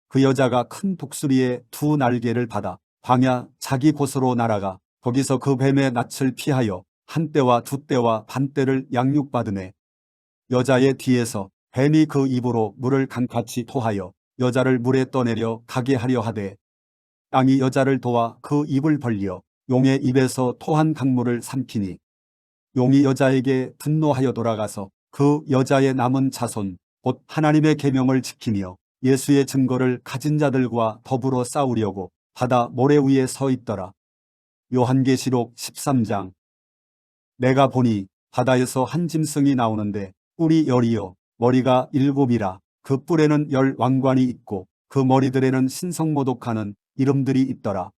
그 여자가 큰 독수리의 2 날개를 받아 광야 자기 곳으로 날아가 거기서 그 뱀의 낯을 피하여 한 때와 2 때와 반 때를 양육받으매 여자의 뒤에서 뱀이 그 입으로 물을 강같이 토하여 여자를 물에 떠내려 가게 하려 하되 땅이 여자를 도와 그 입을 벌려 용의 입에서 토한 강물을 삼키니 용이 여자에게 분노하여 돌아가서 그 여자의 남은 자손 곧 하나님의 계명을 지키며 예수의 증거를 가진 자들과 더불어 싸우려고 바다 모래 위에 서 있더라. 요한계시록 13장. 내가 보니 바다에서 한 짐승이 나오는데 뿔이 10이요 머리가 7이라. 그 뿔에는 10 왕관이 있고 그 머리들에는 신성모독하는 이름들이 있더라.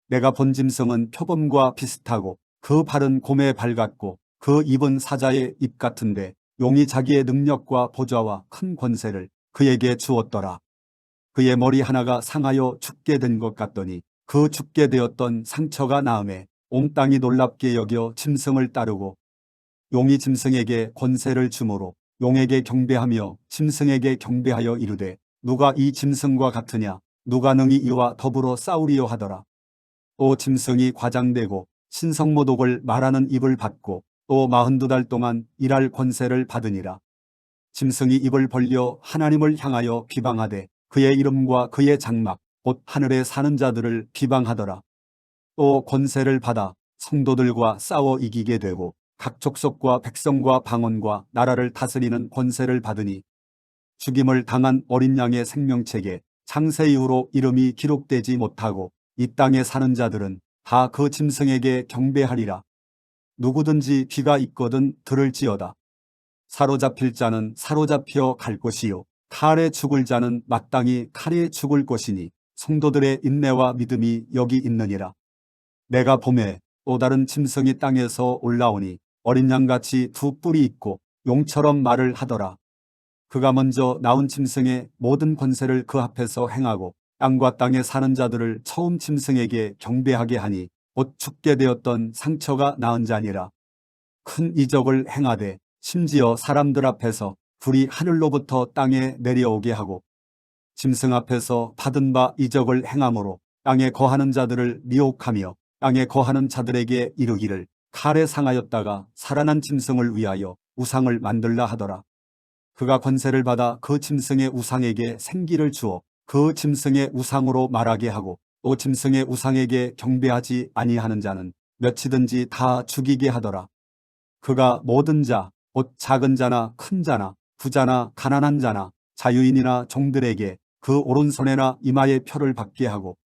내가 본 짐승은 표범과 비슷하고 그 발은 곰의 발 같고 그 입은 사자의 입 같은데 용이 자기의 능력과 보좌와 큰 권세를 그에게 주었더라. 그의 머리 하나가 상하여 죽게 된 것 같더니 그 죽게 되었던 상처가 나음에 온 땅이 놀랍게 여겨 짐승을 따르고 용이 짐승에게 권세를 주므로 용에게 경배하며 짐승에게 경배하여 이르되 누가 이 짐승과 같으냐 누가 능히 이와 더불어 싸우리요 하더라. 또 짐승이 과장되고 신성모독을 말하는 입을 받고 또 42달 동안 일할 권세를 받으니라. 짐승이 입을 벌려 하나님을 향하여 비방하되 그의 이름과 그의 장막 곧 하늘에 사는 자들을 비방하더라. 또 권세를 받아 성도들과 싸워 이기게 되고 각 족속과 백성과 방언과 나라를 다스리는 권세를 받으니 죽임을 당한 어린 양의 생명책에 창세 이후로 이름이 기록되지 못하고 이 땅에 사는 자들은 다 그 짐승에게 경배하리라. 누구든지 귀가 있거든 들을지어다. 사로잡힐 자는 사로잡혀 갈 것이요 칼에 죽을 자는 마땅히 칼에 죽을 것이니 성도들의 인내와 믿음이 여기 있느니라. 내가 보매 또 다른 짐승이 땅에서 올라오니 어린 양같이 2 뿔이 있고 용처럼 말을 하더라. 그가 먼저 나온 짐승의 모든 권세를 그 앞에서 행하고 땅과 땅에 사는 자들을 처음 짐승에게 경배하게 하니 곧 죽게 되었던 상처가 나은 자니라. 큰 이적을 행하되 심지어 사람들 앞에서 불이 하늘로부터 땅에 내려오게 하고 짐승 앞에서 받은 바 이적을 행함으로 땅에 거하는 자들을 미혹하며 땅에 거하는 자들에게 이르기를 칼에 상하였다가 살아난 짐승을 위하여 우상을 만들라 하더라. 그가 권세를 받아 그 짐승의 우상에게 생기를 주어 그 짐승의 우상으로 말하게 하고 또 짐승의 우상에게 경배하지 아니하는 자는 몇이든지 다 죽이게 하더라. 그가 모든 자, 곧 작은 자나 큰 자나 부자나 가난한 자나 자유인이나 종들에게 그 오른손에나 이마에 표를 받게 하고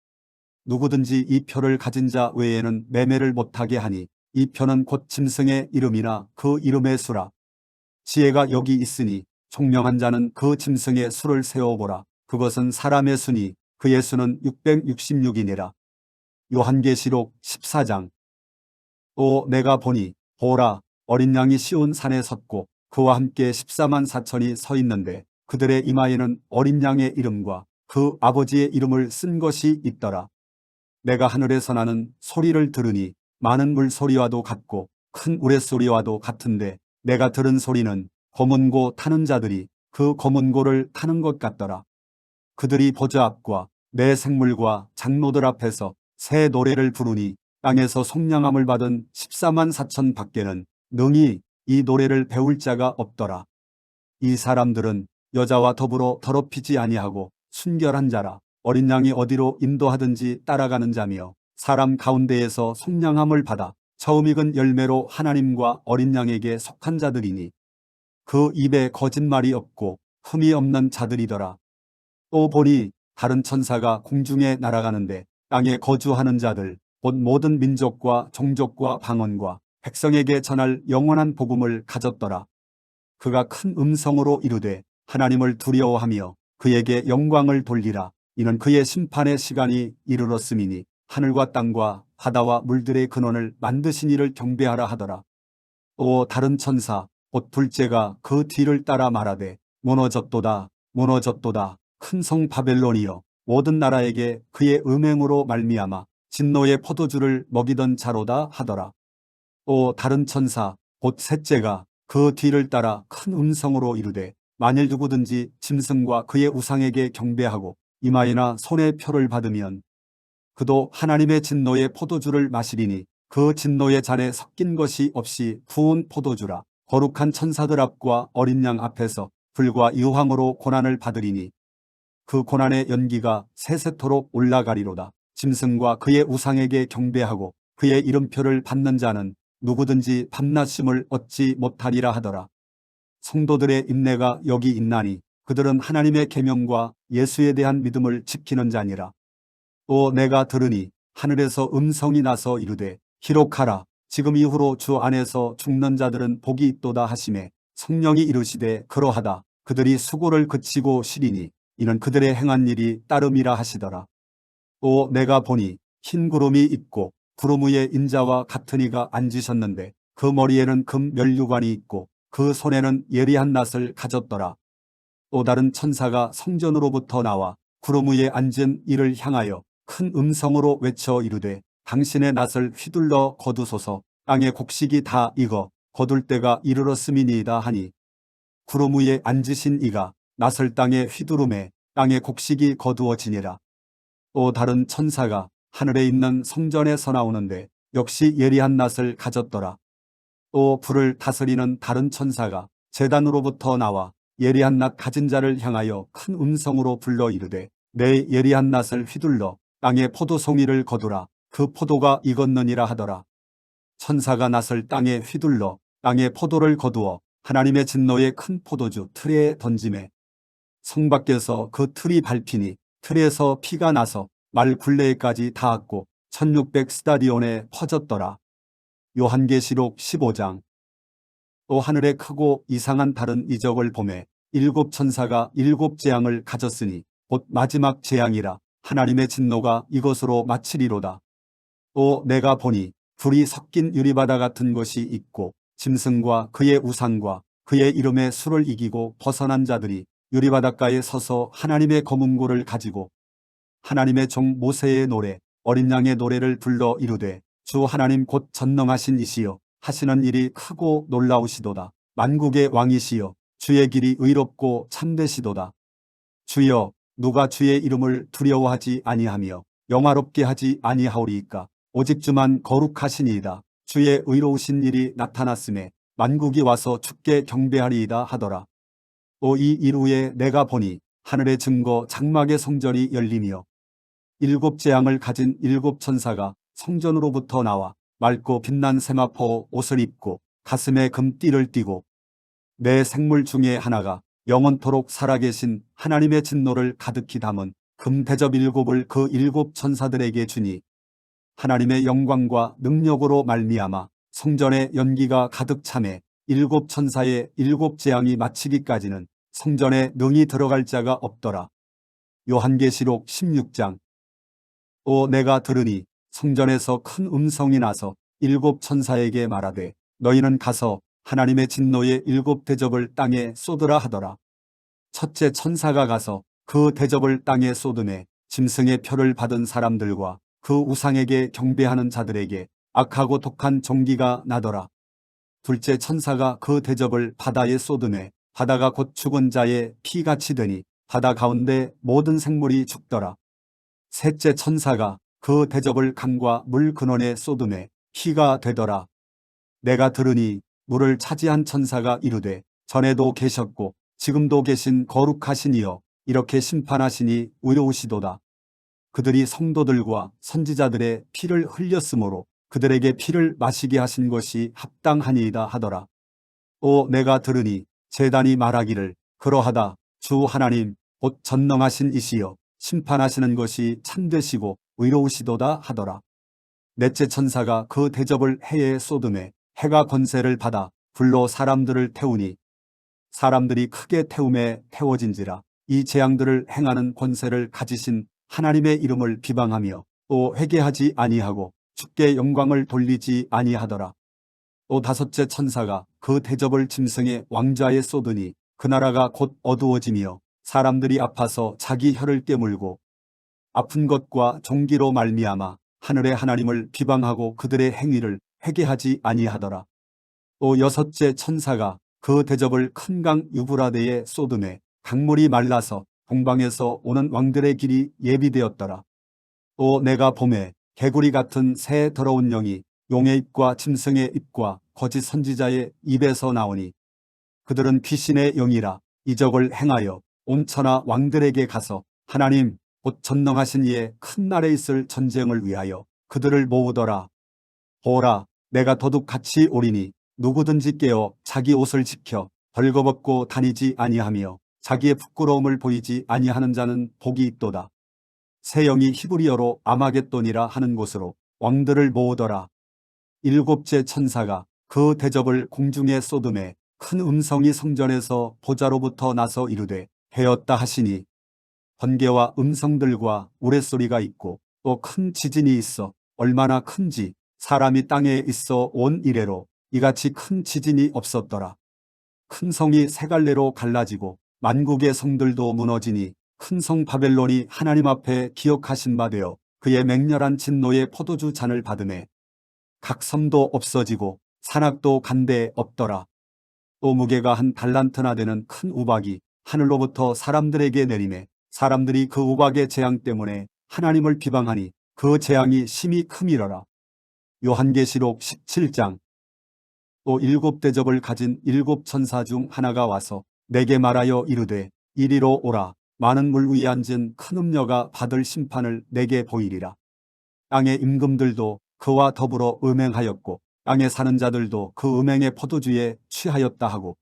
누구든지 이 표를 가진 자 외에는 매매를 못하게 하니 이 표는 곧 짐승의 이름이나 그 이름의 수라. 지혜가 여기 있으니 총명한 자는 그 짐승의 수를 세어보라. 그것은 사람의 수니 그의 수는 666이니라. 요한계시록 14장. 또 내가 보니 보라 어린 양이 시온 산에 섰고 그와 함께 14만 4천이 서 있는데 그들의 이마에는 어린 양의 이름과 그 아버지의 이름을 쓴 것이 있더라. 내가 하늘에서 나는 소리를 들으니 많은 물소리와도 같고 큰 우레소리와도 같은데 내가 들은 소리는 검은 고 타는 자들이 그 검은 고를 타는 것 같더라. 그들이 보좌 앞과 내 생물과 장로들 앞에서 새 노래를 부르니 땅에서 속량함을 받은 14만 4천 밖에는 능히 이 노래를 배울 자가 없더라. 이 사람들은 여자와 더불어 더럽히지 아니하고 순결한 자라. 어린 양이 어디로 인도하든지 따라가는 자며 사람 가운데에서 속량함을 받아 처음 익은 열매로 하나님과 어린 양에게 속한 자들이니 그 입에 거짓말이 없고 흠이 없는 자들이더라. 또 보니 다른 천사가 공중에 날아가는데 땅에 거주하는 자들 곧 모든 민족과 종족과 방언과 백성에게 전할 영원한 복음을 가졌더라. 그가 큰 음성으로 이르되 하나님을 두려워하며 그에게 영광을 돌리라. 이는 그의 심판의 시간이 이르렀음이니 하늘과 땅과 바다와 물들의 근원을 만드신 이를 경배하라 하더라. 또 다른 천사 곧 둘째가 그 뒤를 따라 말하되 무너졌도다 무너졌도다 큰 성 바벨론이여 모든 나라에게 그의 음행으로 말미암아 진노의 포도주를 먹이던 자로다 하더라. 또 다른 천사 곧 셋째가 그 뒤를 따라 큰 음성으로 이르되 만일 누구든지 짐승과 그의 우상에게 경배하고 이마에나 손에 표를 받으면 그도 하나님의 진노의 포도주를 마시리니 그 진노의 잔에 섞인 것이 없이 부은 포도주라. 거룩한 천사들 앞과 어린 양 앞에서 불과 유황으로 고난을 받으리니 그 고난의 연기가 세세토록 올라가리로다. 짐승과 그의 우상에게 경배하고 그의 이름표를 받는 자는 누구든지 밤낮심을 얻지 못하리라 하더라. 성도들의 인내가 여기 있나니 그들은 하나님의 계명과 예수에 대한 믿음을 지키는 자니라. 또 내가 들으니 하늘에서 음성이 나서 이르되 기록하라. 지금 이후로 주 안에서 죽는 자들은 복이 있도다 하시매 성령이 이르시되 그러하다. 그들이 수고를 그치고 쉬리니 이는 그들의 행한 일이 따름이라 하시더라. 또 내가 보니 흰 구름이 있고 구름 위에 인자와 같은 이가 앉으셨는데 그 머리에는 금 면류관이 있고 그 손에는 예리한 낫을 가졌더라. 또 다른 천사가 성전으로부터 나와 구름 위에 앉은 이를 향하여 큰 음성으로 외쳐 이르되 당신의 낫을 휘둘러 거두소서. 땅의 곡식이 다 익어 거둘 때가 이르렀음이니이다 하니 구름 위에 앉으신 이가 낫을 땅에 휘두르매 땅의 곡식이 거두어지니라. 또 다른 천사가 하늘에 있는 성전에서 나오는데 역시 예리한 낫을 가졌더라. 또 불을 다스리는 다른 천사가 제단으로부터 나와 예리한 낫 가진 자를 향하여 큰 음성으로 불러 이르되 내 예리한 낫을 휘둘러 땅에 포도송이를 거두라. 그 포도가 익었느니라 하더라. 천사가 낫을 땅에 휘둘러 땅에 포도를 거두어 하나님의 진노의 큰 포도주 틀에 던지매 성 밖에서 그 틀이 밟히니 틀에서 피가 나서 말 굴레에까지 닿았고 1600 스타디온에 퍼졌더라. 요한계시록 15장. 또 하늘에 크고 이상한 다른 이적을 보매 일곱 천사가 일곱 재앙을 가졌으니 곧 마지막 재앙이라. 하나님의 진노가 이것으로 마치리로다. 또 내가 보니 불이 섞인 유리바다 같은 것이 있고 짐승과 그의 우상과 그의 이름의 수를 이기고 벗어난 자들이 유리바닷가에 서서 하나님의 검은고를 가지고 하나님의 종 모세의 노래 어린 양의 노래를 불러 이르되 주 하나님 곧 전능하신 이시여 하시는 일이 크고 놀라우시도다. 만국의 왕이시여 주의 길이 의롭고 참되시도다. 주여 누가 주의 이름을 두려워하지 아니하며 영화롭게 하지 아니하오리이까. 오직 주만 거룩하시니이다. 주의 의로우신 일이 나타났음에 만국이 와서 주께 경배하리이다 하더라. 이 일 후에 내가 보니 하늘의 증거 장막의 성전이 열리며 일곱 재앙을 가진 일곱 천사가 성전으로부터 나와 맑고 빛난 세마포 옷을 입고 가슴에 금띠를 띠고 내 생물 중에 하나가 영원토록 살아계신 하나님의 진노를 가득히 담은 금대접 일곱을 그 일곱 천사들에게 주니 하나님의 영광과 능력으로 말미암아 성전에 연기가 가득 차매 일곱 천사의 일곱 재앙이 마치기까지는 성전에 능히 들어갈 자가 없더라. 요한계시록 16장. 내가 들으니 성전에서 큰 음성이 나서 일곱 천사에게 말하되 너희는 가서 하나님의 진노의 일곱 대접을 땅에 쏟으라 하더라. 첫째 천사가 가서 그 대접을 땅에 쏟음에 짐승의 표를 받은 사람들과 그 우상에게 경배하는 자들에게 악하고 독한 종기가 나더라. 둘째 천사가 그 대접을 바다에 쏟음에 바다가 곧 죽은 자의 피같이 되니 바다 가운데 모든 생물이 죽더라. 셋째 천사가 그 대접을 강과 물 근원에 쏟음에 피가 되더라. 내가 들으니 물을 차지한 천사가 이르되 전에도 계셨고 지금도 계신 거룩하신 이여 이렇게 심판하시니 의로우시도다. 그들이 성도들과 선지자들의 피를 흘렸으므로 그들에게 피를 마시게 하신 것이 합당하니이다 하더라. 내가 들으니 제단이 말하기를 그러하다. 주 하나님 곧 전능하신 이시여 심판하시는 것이 참되시고 의로우시도다 하더라. 넷째 천사가 그 대접을 해에 쏟음에 해가 권세를 받아 불로 사람들을 태우니 사람들이 크게 태움에 태워진지라. 이 재앙들을 행하는 권세를 가지신 하나님의 이름을 비방하며 또 회개하지 아니하고 주께 영광을 돌리지 아니하더라. 또 다섯째 천사가 그 대접을 짐승의 왕좌에 쏟으니 그 나라가 곧 어두워지며 사람들이 아파서 자기 혀를 깨물고 아픈 것과 종기로 말미암아 하늘의 하나님을 비방하고 그들의 행위를 회개하지 아니하더라. 또 여섯째 천사가 그 대접을 큰 강 유브라데에 쏟음에 강물이 말라서 동방에서 오는 왕들의 길이 예비되었더라. 또 내가 봄에 개구리 같은 새 더러운 영이 용의 입과 짐승의 입과 거짓 선지자의 입에서 나오니 그들은 귀신의 영이라 이적을 행하여 온 천하 왕들에게 가서 하나님 곧 전능하신 이의 큰 날에 있을 전쟁을 위하여 그들을 모으더라. 보라 내가 도둑같이 오리니 누구든지 깨어 자기 옷을 지켜 벌거벗고 다니지 아니하며 자기의 부끄러움을 보이지 아니하는 자는 복이 있도다. 새 영이 히브리어로 아마겟돈이라 하는 곳으로 왕들을 모으더라. 일곱째 천사가 그 대접을 공중에 쏟음에 큰 음성이 성전에서 보좌로부터 나서 이르되 되었다 하시니 번개와 음성들과 우레소리가 있고 또 큰 지진이 있어 얼마나 큰지 사람이 땅에 있어 온 이래로 이같이 큰 지진이 없었더라. 큰 성이 세 갈래로 갈라지고 만국의 성들도 무너지니 큰 성 바벨론이 하나님 앞에 기억하신 바 되어 그의 맹렬한 진노의 포도주 잔을 받음에 각 섬도 없어지고 산악도 간데 없더라. 또 무게가 한 달란트나 되는 큰 우박이 하늘로부터 사람들에게 내림에 사람들이 그 우박의 재앙 때문에 하나님을 비방하니 그 재앙이 심히 크미러라. 요한계시록 17장. 또 일곱 대접을 가진 일곱 천사 중 하나가 와서 내게 말하여 이르되 이리로 오라. 많은 물 위에 앉은 큰 음녀가 받을 심판을 내게 보이리라. 땅의 임금들도 그와 더불어 음행하였고 땅에 사는 자들도 그 음행의 포도주에 취하였다 하고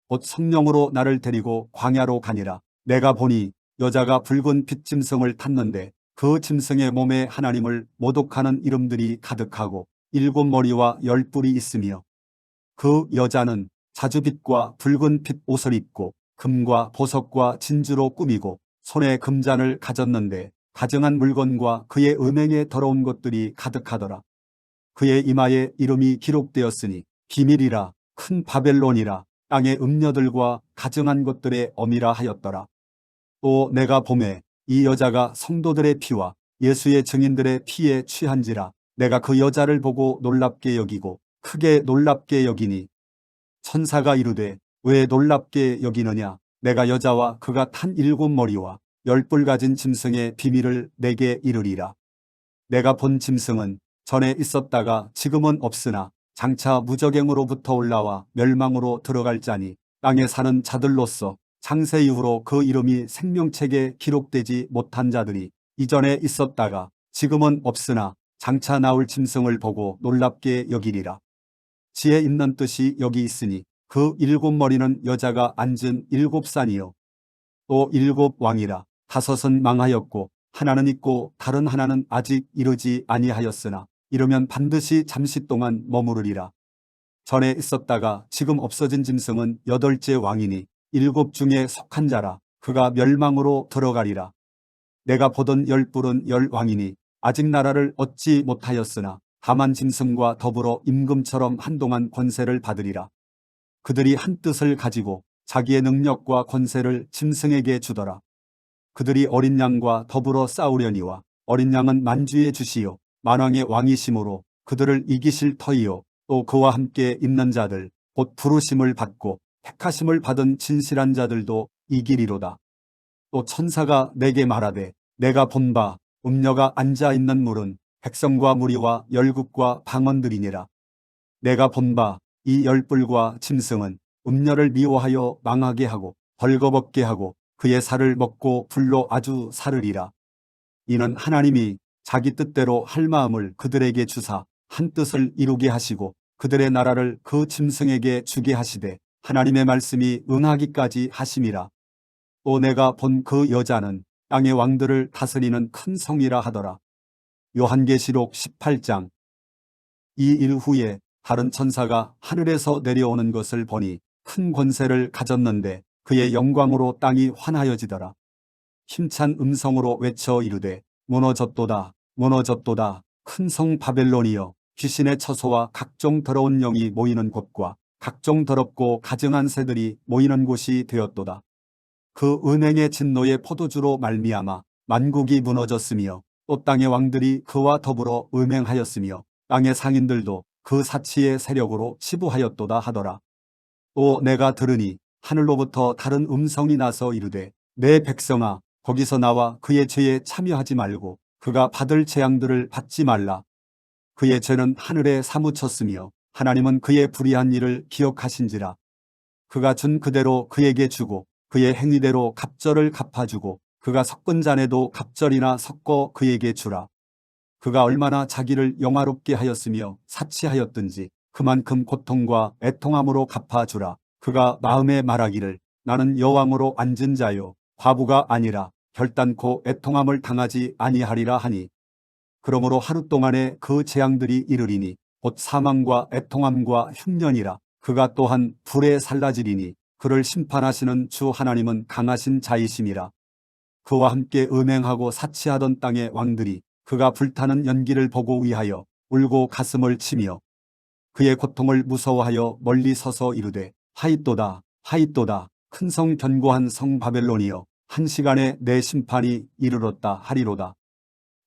곧 성령으로 나를 데리고 광야로 가니라. 내가 보니 여자가 붉은 빛 짐승을 탔는데 그 짐승의 몸에 하나님을 모독하는 이름들이 가득하고 일곱 머리와 열 뿔이 있으며 그 여자는 자주빛과 붉은 빛 옷을 입고 금과 보석과 진주로 꾸미고 손에 금잔을 가졌는데 가증한 물건과 그의 음행에 더러운 것들이 가득하더라. 그의 이마에 이름이 기록되었으니 비밀이라 큰 바벨론이라 땅의 음녀들과 가증한 것들의 어미라 하였더라. 또 내가 보매 이 여자가 성도들의 피와 예수의 증인들의 피에 취한지라. 내가 그 여자를 보고 놀랍게 여기고 크게 놀랍게 여기니 천사가 이르되 왜 놀랍게 여기느냐. 내가 여자와 그가 탄 일곱 머리와 열 뿔 가진 짐승의 비밀을 내게 이르리라. 내가 본 짐승은 전에 있었다가 지금은 없으나 장차 무적행으로부터 올라와 멸망으로 들어갈 자니 땅에 사는 자들로서 창세 이후로 그 이름이 생명책에 기록되지 못한 자들이 이전에 있었다가 지금은 없으나 장차 나올 짐승을 보고 놀랍게 여기리라. 지혜 있는 뜻이 여기 있으니 그 일곱 머리는 여자가 앉은 일곱 산이요 또 일곱 왕이라. 다섯은 망하였고 하나는 있고 다른 하나는 아직 이르지 아니하였으나 이르면 반드시 잠시 동안 머무르리라. 전에 있었다가 지금 없어진 짐승은 여덟째 왕이니 일곱 중에 속한 자라. 그가 멸망으로 들어가리라. 내가 보던 열 뿔은 열 왕이니 아직 나라를 얻지 못하였으나 다만 짐승과 더불어 임금처럼 한동안 권세를 받으리라. 그들이 한 뜻을 가지고 자기의 능력과 권세를 짐승에게 주더라. 그들이 어린 양과 더불어 싸우려니와 어린 양은 만주의 주시요 만왕의 왕이심으로 그들을 이기실 터이요 또 그와 함께 있는 자들 곧 부르심을 받고 택하심을 받은 진실한 자들도 이기리로다. 또 천사가 내게 말하되 내가 본 바 음녀가 앉아 있는 물은 백성과 무리와 열국과 방언들이니라. 내가 본 바 이 열뿔과 짐승은 음녀를 미워하여 망하게 하고 벌거벗게 하고 그의 살을 먹고 불로 아주 사르리라. 이는 하나님이 자기 뜻대로 할 마음을 그들에게 주사 한 뜻을 이루게 하시고 그들의 나라를 그 짐승에게 주게 하시되 하나님의 말씀이 응하기까지 하심이라. 또 내가 본 그 여자는 땅의 왕들을 다스리는 큰 성이라 하더라. 요한계시록 18장. 이 일 후에 다른 천사가 하늘에서 내려오는 것을 보니 큰 권세를 가졌는데 그의 영광으로 땅이 환하여지더라. 힘찬 음성으로 외쳐 이르되 무너졌도다 무너졌도다 큰 성 바벨론이여 귀신의 처소와 각종 더러운 영이 모이는 곳과 각종 더럽고 가증한 새들이 모이는 곳이 되었도다. 그 은행의 진노의 포도주로 말미암아 만국이 무너졌으며 또 땅의 왕들이 그와 더불어 음행하였으며 땅의 상인들도 그 사치의 세력으로 치부하였도다 하더라. 또 내가 들으니 하늘로부터 다른 음성이 나서 이르되 내 백성아 거기서 나와 그의 죄에 참여하지 말고 그가 받을 재앙들을 받지 말라. 그의 죄는 하늘에 사무쳤으며 하나님은 그의 불의한 일을 기억하신지라. 그가 준 그대로 그에게 주고 그의 행위대로 갑절을 갚아주고 그가 섞은 잔에도 갑절이나 섞어 그에게 주라. 그가 얼마나 자기를 영화롭게 하였으며 사치하였든지 그만큼 고통과 애통함으로 갚아주라. 그가 마음에 말하기를 나는 여왕으로 앉은 자요 과부가 아니라 결단코 애통함을 당하지 아니하리라 하니 그러므로 하루 동안에 그 재앙들이 이르리니 곧 사망과 애통함과 흉년이라. 그가 또한 불에 살라지리니 그를 심판하시는 주 하나님은 강하신 자이심이라. 그와 함께 음행하고 사치하던 땅의 왕들이 그가 불타는 연기를 보고 위하여 울고 가슴을 치며 그의 고통을 무서워하여 멀리 서서 이르되 하잇도다 하잇도다 큰 성 견고한 성 바벨론이여 한 시간에 내 심판이 이르렀다 하리로다.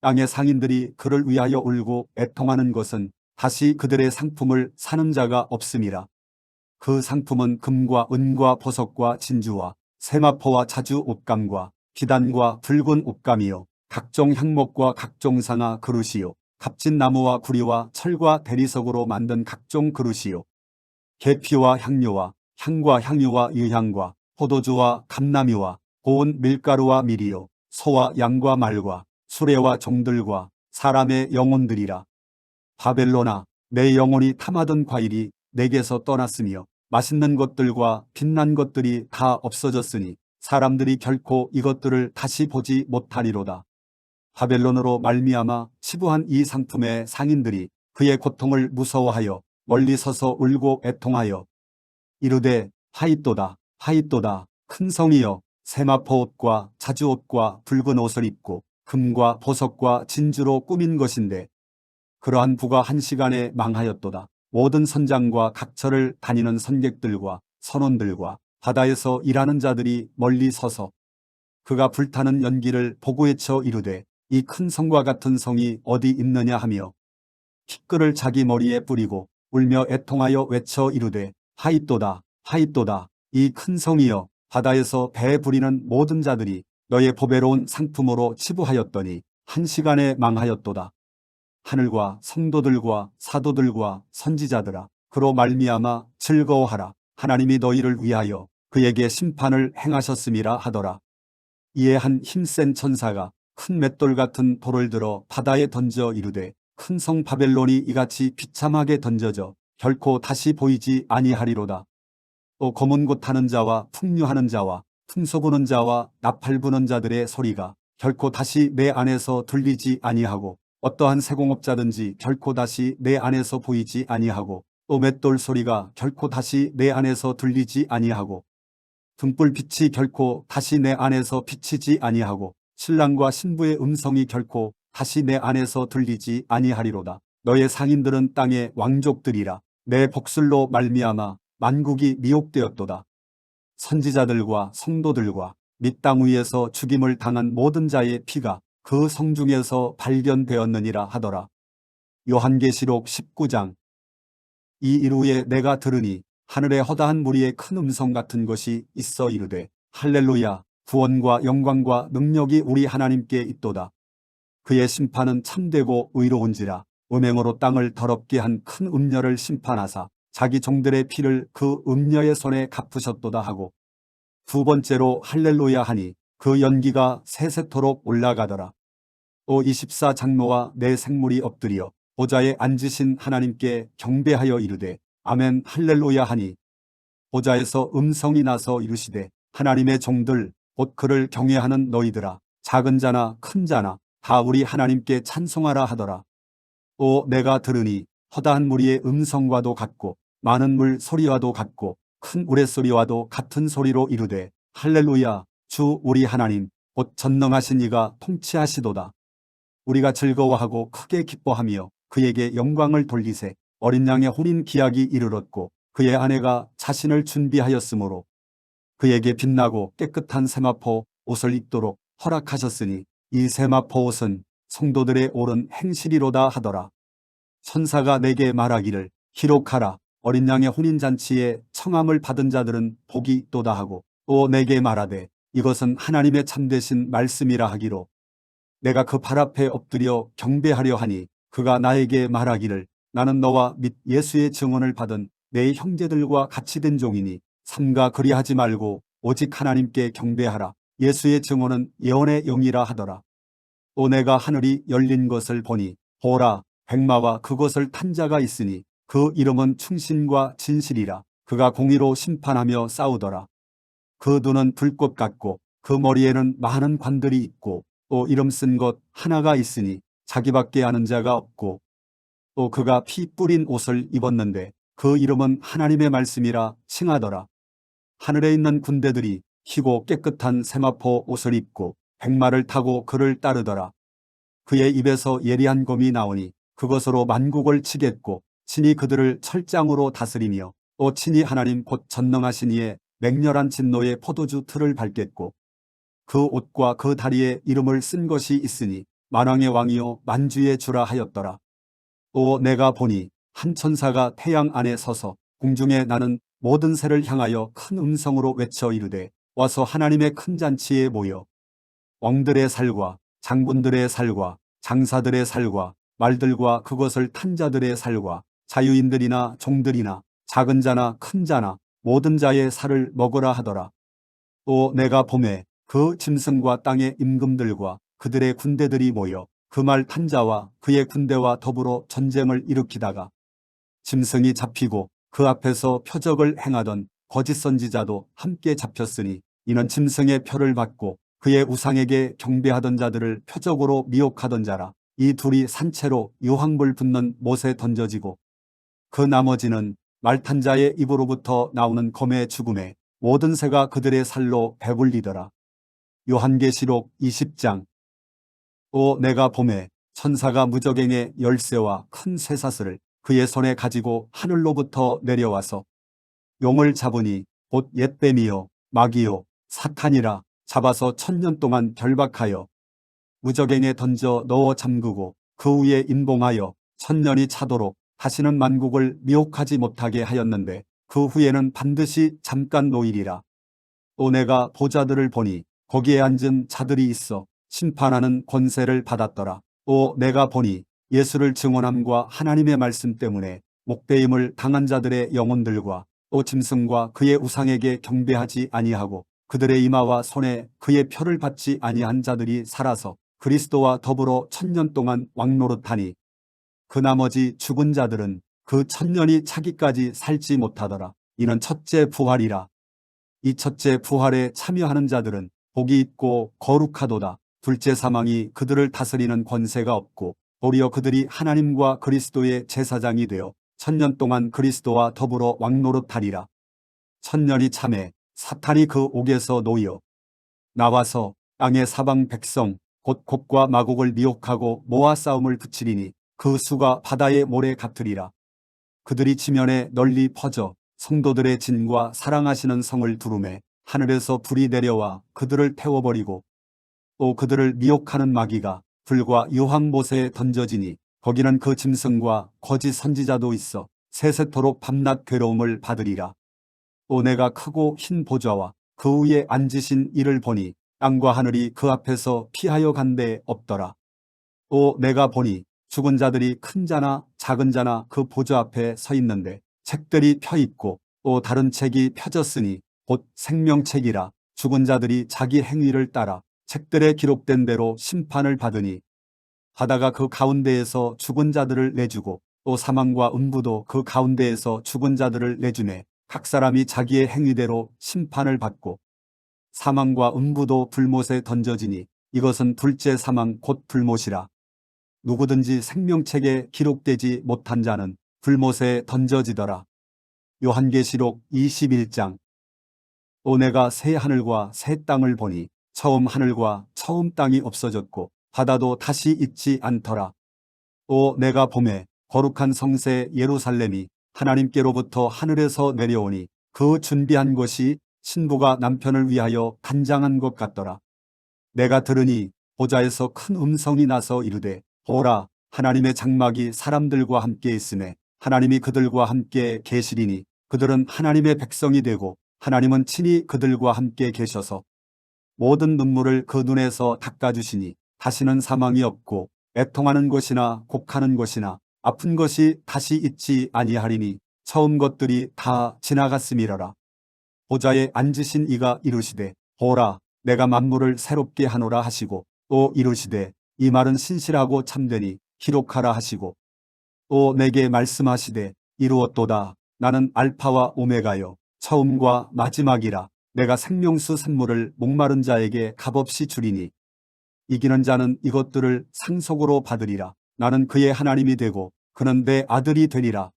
땅의 상인들이 그를 위하여 울고 애통하는 것은 다시 그들의 상품을 사는 자가 없음이라. 그 상품은 금과 은과 보석과 진주와 세마포와 자주 옷감과 기단과 붉은 옷감이요 각종 향목과 각종 상아 그릇이요 값진 나무와 구리와 철과 대리석으로 만든 각종 그릇이요 계피와 향료와 향과 향유와 유향과 포도주와 감나미와 고운 밀가루와 밀이요 소와 양과 말과 수레와 종들과 사람의 영혼들이라. 바벨론아 내 영혼이 탐하던 과일이 내게서 떠났으며 맛있는 것들과 빛난 것들이 다 없어졌으니 사람들이 결코 이것들을 다시 보지 못하리로다. 바벨론으로 말미암아 치부한 이 상품의 상인들이 그의 고통을 무서워하여 멀리 서서 울고 애통하여 이르되 하잇도다 하잇도다 큰 성이여 세마포 옷과 자주 옷과 붉은 옷을 입고 금과 보석과 진주로 꾸민 것인데 그러한 부가 한 시간에 망하였도다. 모든 선장과 각처를 다니는 선객들과 선원들과 바다에서 일하는 자들이 멀리 서서 그가 불타는 연기를 보고 외쳐 이르되 이 큰 성과 같은 성이 어디 있느냐 하며 티끌을 자기 머리에 뿌리고 울며 애통하여 외쳐 이르되 하잇도다 하잇도다 이 큰 성이여 바다에서 배 부리는 모든 자들이 너의 보배로운 상품으로 치부하였더니 한 시간에 망하였도다. 하늘과 성도들과 사도들과 선지자들아, 그로 말미암아 즐거워하라. 하나님이 너희를 위하여 그에게 심판을 행하셨음이라 하더라. 이에 한 힘센 천사가 큰 맷돌 같은 돌을 들어 바다에 던져 이르되, 큰 성 바벨론이 이같이 비참하게 던져져 결코 다시 보이지 아니하리로다. 또 검은 곳 타는 자와 풍류하는 자와 풍소 부는 자와 나팔 부는 자들의 소리가 결코 다시 내 안에서 들리지 아니하고, 어떠한 세공업자든지 결코 다시 내 안에서 보이지 아니하고, 또 맷돌 소리가 결코 다시 내 안에서 들리지 아니하고, 등불빛이 결코 다시 내 안에서 비치지 아니하고, 신랑과 신부의 음성이 결코 다시 내 안에서 들리지 아니하리로다. 너의 상인들은 땅의 왕족들이라. 내 복술로 말미암아 만국이 미혹되었도다. 선지자들과 성도들과 및 땅 위에서 죽임을 당한 모든 자의 피가 그 성중에서 발견되었느니라 하더라. 요한계시록 19장. 이 이후에 내가 들으니 하늘에 허다한 무리의 큰 음성 같은 것이 있어 이르되, 할렐루야, 구원과 영광과 능력이 우리 하나님께 있도다. 그의 심판은 참되고 의로운지라. 음행으로 땅을 더럽게 한 큰 음녀를 심판하사 자기 종들의 피를 그 음녀의 손에 갚으셨도다 하고, 두 번째로 할렐루야 하니 그 연기가 세세토록 올라가더라. 또 24장로와 네 생물이 엎드려 보좌에 앉으신 하나님께 경배하여 이르되, 아멘 할렐루야 하니, 보좌에서 음성이 나서 이르시되, 하나님의 종들 곧 그를 경외하는 너희들아, 작은 자나 큰 자나 다 우리 하나님께 찬송하라 하더라. 또 내가 들으니 허다한 무리의 음성과도 같고 많은 물 소리와도 같고 큰 우레소리와도 같은 소리로 이르되, 할렐루야, 주 우리 하나님 곧 전능하신 이가 통치하시도다. 우리가 즐거워하고 크게 기뻐하며 그에게 영광을 돌리세. 어린 양의 혼인 기약이 이르렀고 그의 아내가 자신을 준비하였으므로 그에게 빛나고 깨끗한 세마포 옷을 입도록 허락하셨으니, 이 세마포 옷은 성도들의 옳은 행실이로다 하더라. 천사가 내게 말하기를, 기록하라. 어린 양의 혼인잔치에 청함을 받은 자들은 복이 있도다 하고, 또 내게 말하되, 이것은 하나님의 참되신 말씀이라 하기로, 내가 그 발 앞에 엎드려 경배하려 하니 그가 나에게 말하기를, 나는 너와 및 예수의 증언을 받은 내 형제들과 같이 된 종이니 삼가 그리하지 말고 오직 하나님께 경배하라. 예수의 증언은 예언의 영이라 하더라. 또 내가 하늘이 열린 것을 보니 보라, 백마와 그것을 탄 자가 있으니 그 이름은 충신과 진실이라. 그가 공의로 심판하며 싸우더라. 그 눈은 불꽃 같고 그 머리에는 많은 관들이 있고, 또 이름 쓴 것 하나가 있으니 자기밖에 아는 자가 없고, 또 그가 피 뿌린 옷을 입었는데 그 이름은 하나님의 말씀이라 칭하더라. 하늘에 있는 군대들이 희고 깨끗한 세마포 옷을 입고 백마를 타고 그를 따르더라. 그의 입에서 예리한 검이 나오니 그것으로 만국을 치겠고, 친히 그들을 철장으로 다스리며, 또 친히 하나님 곧 전능하신 이의 맹렬한 진노의 포도주 틀을 밟겠고, 그 옷과 그 다리에 이름을 쓴 것이 있으니 만왕의 왕이요 만주의 주라 하였더라. 또 내가 보니 한 천사가 태양 안에 서서 공중에 나는 모든 새를 향하여 큰 음성으로 외쳐 이르되, 와서 하나님의 큰 잔치에 모여 왕들의 살과 장군들의 살과 장사들의 살과 말들과 그것을 탄 자들의 살과 자유인들이나 종들이나 작은 자나 큰 자나 모든 자의 살을 먹으라 하더라. 또 내가 봄에 그 짐승과 땅의 임금들과 그들의 군대들이 모여 그 말 탄 자와 그의 군대와 더불어 전쟁을 일으키다가, 짐승이 잡히고 그 앞에서 표적을 행하던 거짓 선지자도 함께 잡혔으니, 이는 짐승의 표를 받고 그의 우상에게 경배하던 자들을 표적으로 미혹하던 자라. 이 둘이 산채로 유황불 붙는 못에 던져지고, 그 나머지는 말 탄 자의 입으로부터 나오는 검의 죽음에 모든 새가 그들의 살로 배불리더라. 요한계시록 20장. 또 내가 봄에 천사가 무저갱의 열쇠와 큰 쇠사슬을 그의 손에 가지고 하늘로부터 내려와서 용을 잡으니 곧 옛뱀이요 마귀요 사탄이라. 잡아서 1000년 동안 결박하여 무저갱에 던져 넣어 잠그고 그 위에 인봉하여 1000년이 차도록 다시는 만국을 미혹하지 못하게 하였는데, 그 후에는 반드시 잠깐 노일이라. 또 내가 보좌들을 보니 거기에 앉은 자들이 있어 심판하는 권세를 받았더라. 또 내가 보니 예수를 증언함과 하나님의 말씀 때문에 목배임을 당한 자들의 영혼들과 또 짐승과 그의 우상에게 경배하지 아니하고 그들의 이마와 손에 그의 표를 받지 아니한 자들이 살아서 그리스도와 더불어 1000년 동안 왕노릇하니 그 나머지 죽은 자들은 그 1000년이 차기까지 살지 못하더라. 이는 첫째 부활이라. 이 첫째 부활에 참여하는 자들은 복이 있고 거룩하도다. 둘째 사망이 그들을 다스리는 권세가 없고 도리어 그들이 하나님과 그리스도의 제사장이 되어 1000년 동안 그리스도와 더불어 왕노릇하리라. 1000년이 참에 사탄이 그 옥에서 놓여 나와서 땅의 사방 백성 곧 곡과 마곡을 미혹하고 모아 싸움을 붙이리니 그 수가 바다의 모래 같으리라. 그들이 지면에 널리 퍼져 성도들의 진과 사랑하시는 성을 두루매 하늘에서 불이 내려와 그들을 태워버리고 또 그들을 미혹하는 마귀가 불과 유황못에 던져지니 거기는 그 짐승과 거짓 선지자도 있어 세세토록 밤낮 괴로움을 받으리라. 또 내가 크고 흰 보좌와 그 위에 앉으신 이를 보니 땅과 하늘이 그 앞에서 피하여 간데 없더라. 또 내가 보니 죽은 자들이 큰 자나 작은 자나 그 보좌 앞에 서 있는데 책들이 펴 있고 또 다른 책이 펴졌으니 곧 생명책이라. 죽은 자들이 자기 행위를 따라 책들에 기록된 대로 심판을 받으니 바다가 그 가운데에서 죽은 자들을 내주고 또 사망과 음부도 그 가운데에서 죽은 자들을 내주매 각 사람이 자기의 행위대로 심판을 받고 사망과 음부도 불못에 던져지니 이것은 둘째 사망 곧 불못이라. 누구든지 생명책에 기록되지 못한 자는 불못에 던져지더라. 요한계시록 21장. 또 내가 새 하늘과 새 땅을 보니 처음 하늘과 처음 땅이 없어졌고 바다도 다시 있지 않더라. 또 내가 보매 거룩한 성새 예루살렘이 하나님께로부터 하늘에서 내려오니 그 준비한 것이 신부가 남편을 위하여 단장한 것 같더라. 내가 들으니 보좌에서 큰 음성이 나서 이르되 보라, 하나님의 장막이 사람들과 함께 있으매 하나님이 그들과 함께 계시리니 그들은 하나님의 백성이 되고 하나님은 친히 그들과 함께 계셔서 모든 눈물을 그 눈에서 닦아주시니 다시는 사망이 없고 애통하는 것이나 곡하는 것이나 아픈 것이 다시 있지 아니하리니 처음 것들이 다 지나갔음이러라. 보좌에 앉으신 이가 이르시되 보라, 내가 만물을 새롭게 하노라 하시고 또 이르시되 이 말은 신실하고 참되니 기록하라 하시고 또 내게 말씀하시되 이루었도다. 나는 알파와 오메가요 처음과 마지막이라. 내가 생명수 샘물을 목마른 자에게 값없이 주리니 이기는 자는 이것들을 상속으로 받으리라. 나는 그의 하나님이 되고 그는 내 아들이 되리라.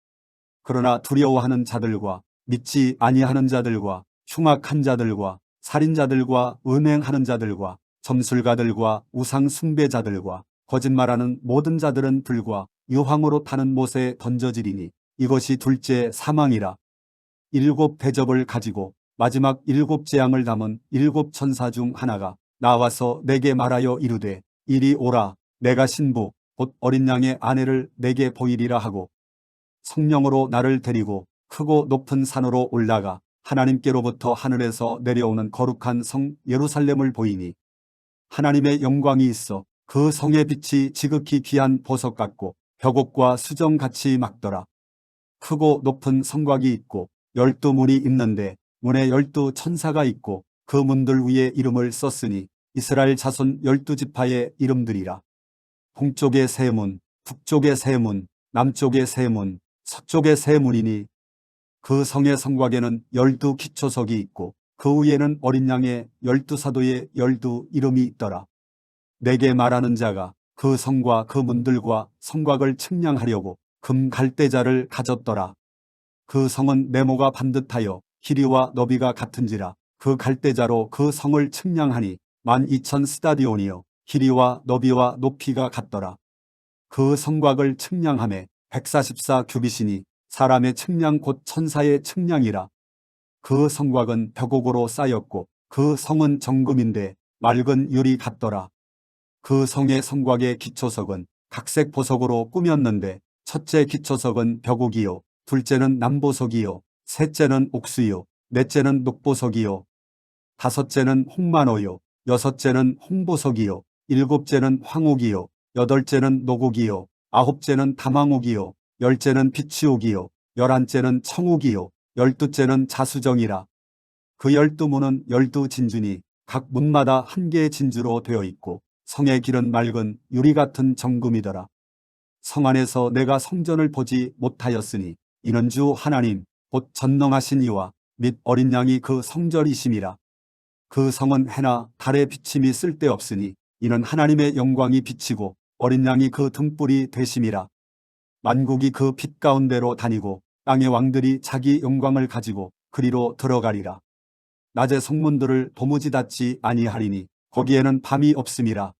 그러나 두려워하는 자들과 믿지 아니하는 자들과 흉악한 자들과 살인자들과 음행하는 자들과 점술가들과 우상 숭배자들과 거짓말하는 모든 자들은 불과 유황으로 타는 못에 던져지리니 이것이 둘째 사망이라. 일곱 대접을 가지고 마지막 일곱 재앙을 담은 일곱 천사 중 하나가 나와서 내게 말하여 이르되 이리 오라. 내가 신부 곧 어린 양의 아내를 내게 보이리라 하고 성령으로 나를 데리고 크고 높은 산으로 올라가 하나님께로부터 하늘에서 내려오는 거룩한 성 예루살렘을 보이니 하나님의 영광이 있어 그 성의 빛이 지극히 귀한 보석 같고 벽옥과 수정같이 막더라. 크고 높은 성곽이 있고 12문이 있는데 문에 12천사가 있고 그 문들 위에 이름을 썼으니 이스라엘 자손 12지파의 이름들이라. 동쪽의 세 문, 북쪽의 세 문, 남쪽의 세 문, 서쪽의 세 문이니 그 성의 성곽에는 12기초석이 있고 그 위에는 어린 양의 12사도의 12 이름이 있더라. 내게 말하는 자가 그 성과 그 문들과 성곽을 측량하려고 금 갈대자를 가졌더라. 그 성은 네모가 반듯하여 길이와 너비가 같은지라. 그 갈대자로 그 성을 측량하니 12,000 스타디온이요 길이와 너비와 높이가 같더라. 그 성곽을 측량하매 144 규빗이니 사람의 측량 곧 천사의 측량이라. 그 성곽은 벽옥으로 쌓였고 그 성은 정금인데 맑은 유리 같더라. 그 성의 성곽의 기초석은 각색 보석으로 꾸몄는데 첫째 기초석은 벽옥이요 둘째는 남보석이요 셋째는 옥수요 넷째는 녹보석이요 다섯째는 홍만호요 여섯째는 홍보석이요 일곱째는 황옥이요 여덟째는 노곡이요 아홉째는 다망옥이요 열째는 빛이옥이요 열한째는 청옥이요 열두째는 자수정이라. 그 12문은 12진주니 각 문마다 한 개의 진주로 되어 있고 성의 길은 맑은 유리 같은 정금이더라. 성 안에서 내가 성전을 보지 못하였으니 이는 주 하나님 곧 전능하신 이와 및 어린 양이 그 성전이심이라. 그 성은 해나 달의 비침이 쓸데없으니 이는 하나님의 영광이 비치고 어린 양이 그 등불이 되심이라. 만국이 그 빛 가운데로 다니고 땅의 왕들이 자기 영광을 가지고 그리로 들어가리라. 낮에 성문들을 도무지 닫지 아니하리니 거기에는 밤이 없음이라.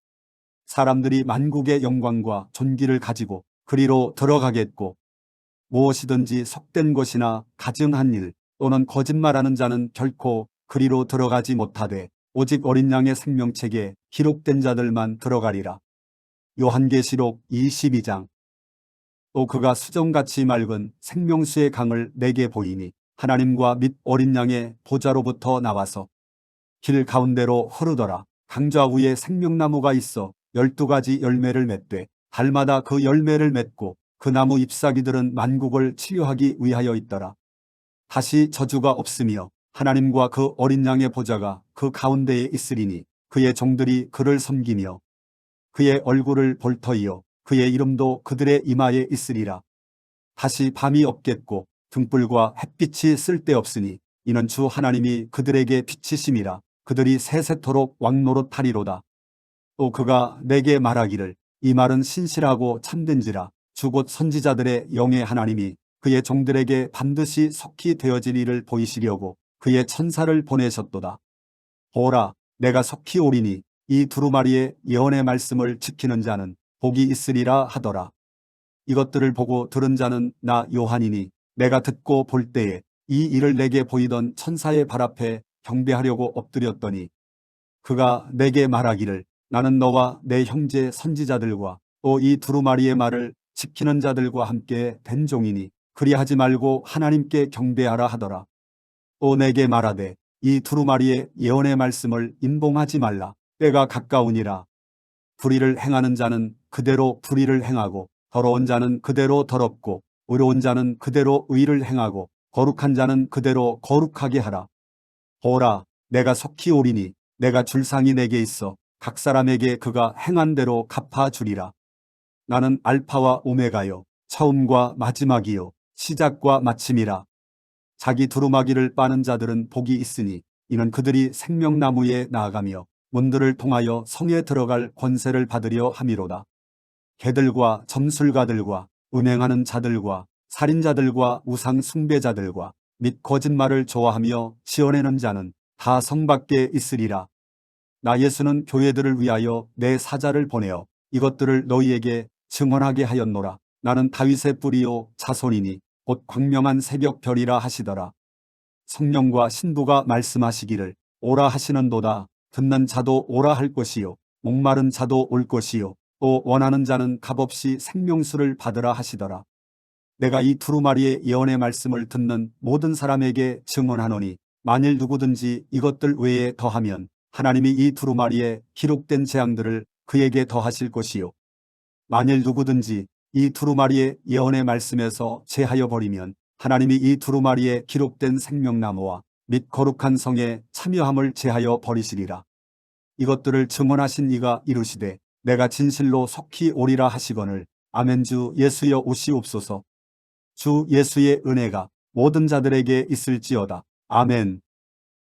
사람들이 만국의 영광과 존귀를 가지고 그리로 들어가겠고 무엇이든지 속된 것이나 가증한 일 또는 거짓말하는 자는 결코 그리로 들어가지 못하되 오직 어린 양의 생명책에 기록된 자들만 들어가리라. 요한계시록 22장. 또 그가 수정같이 맑은 생명수의 강을 내게 보이니 하나님과 및 어린 양의 보좌로부터 나와서 길 가운데로 흐르더라. 강 좌우에 생명나무가 있어 12가지 열매를 맺되 달마다 그 열매를 맺고 그 나무 잎사귀들은 만국을 치료하기 위하여 있더라. 다시 저주가 없으며 하나님과 그 어린 양의 보좌가 그 가운데에 있으리니 그의 종들이 그를 섬기며 그의 얼굴을 볼 터이요 그의 이름도 그들의 이마에 있으리라. 다시 밤이 없겠고 등불과 햇빛이 쓸데없으니 이는 주 하나님이 그들에게 빛이심이라. 그들이 세세토록 왕노릇하리로다. 또 그가 내게 말하기를 이 말은 신실하고 참된지라. 주 곧 선지자들의 영의 하나님이 그의 종들에게 반드시 속히 되어질 일을 보이시려고 그의 천사를 보내셨도다. 보라, 내가 속히 오리니 이 두루마리의 예언의 말씀을 지키는 자는 복이 있으리라 하더라. 이것들을 보고 들은 자는 나 요한이니 내가 듣고 볼 때에 이 일을 내게 보이던 천사의 발 앞에 경배하려고 엎드렸더니 그가 내게 말하기를 나는 너와 내 형제 선지자들과 또 이 두루마리의 말을 지키는 자들과 함께 된 종이니 그리하지 말고 하나님께 경배하라 하더라. 또 내게 말하되 이 두루마리의 예언의 말씀을 인봉하지 말라. 때가 가까우니라. 불의를 행하는 자는 그대로 불의를 행하고 더러운 자는 그대로 더럽고 의로운 자는 그대로 의를 행하고 거룩한 자는 그대로 거룩하게 하라. 보라, 내가 속히 오리니 내가 줄 상이 내게 있어 각 사람에게 그가 행한 대로 갚아주리라. 나는 알파와 오메가요 처음과 마지막이요 시작과 마침이라. 자기 두루마기를 빠는 자들은 복이 있으니 이는 그들이 생명나무에 나아가며 문들을 통하여 성에 들어갈 권세를 받으려 함이로다. 개들과 점술가들과 음행하는 자들과 살인자들과 우상 숭배자들과 및 거짓말을 좋아하며 지어내는 자는 다 성 밖에 있으리라. 나 예수는 교회들을 위하여 내 사자를 보내어 이것들을 너희에게 증언하게 하였노라. 나는 다윗의 뿌리요 자손이니 곧 광명한 새벽별이라 하시더라. 성령과 신부가 말씀하시기를 오라 하시는도다. 듣는 자도 오라 할 것이요 목마른 자도 올 것이요 또 원하는 자는 값없이 생명수를 받으라 하시더라. 내가 이 두루마리의 예언의 말씀을 듣는 모든 사람에게 증언하노니 만일 누구든지 이것들 외에 더하면 하나님이 이 두루마리에 기록된 재앙들을 그에게 더하실 것이요 만일 누구든지 이 두루마리의 예언의 말씀에서 제하여 버리면 하나님이 이 두루마리에 기록된 생명나무와 및 거룩한 성에 참여함을 제하여 버리시리라. 이것들을 증언하신 이가 이르시되 내가 진실로 속히 오리라 하시거늘 아멘. 주 예수여 오시옵소서. 주 예수의 은혜가 모든 자들에게 있을지어다. 아멘.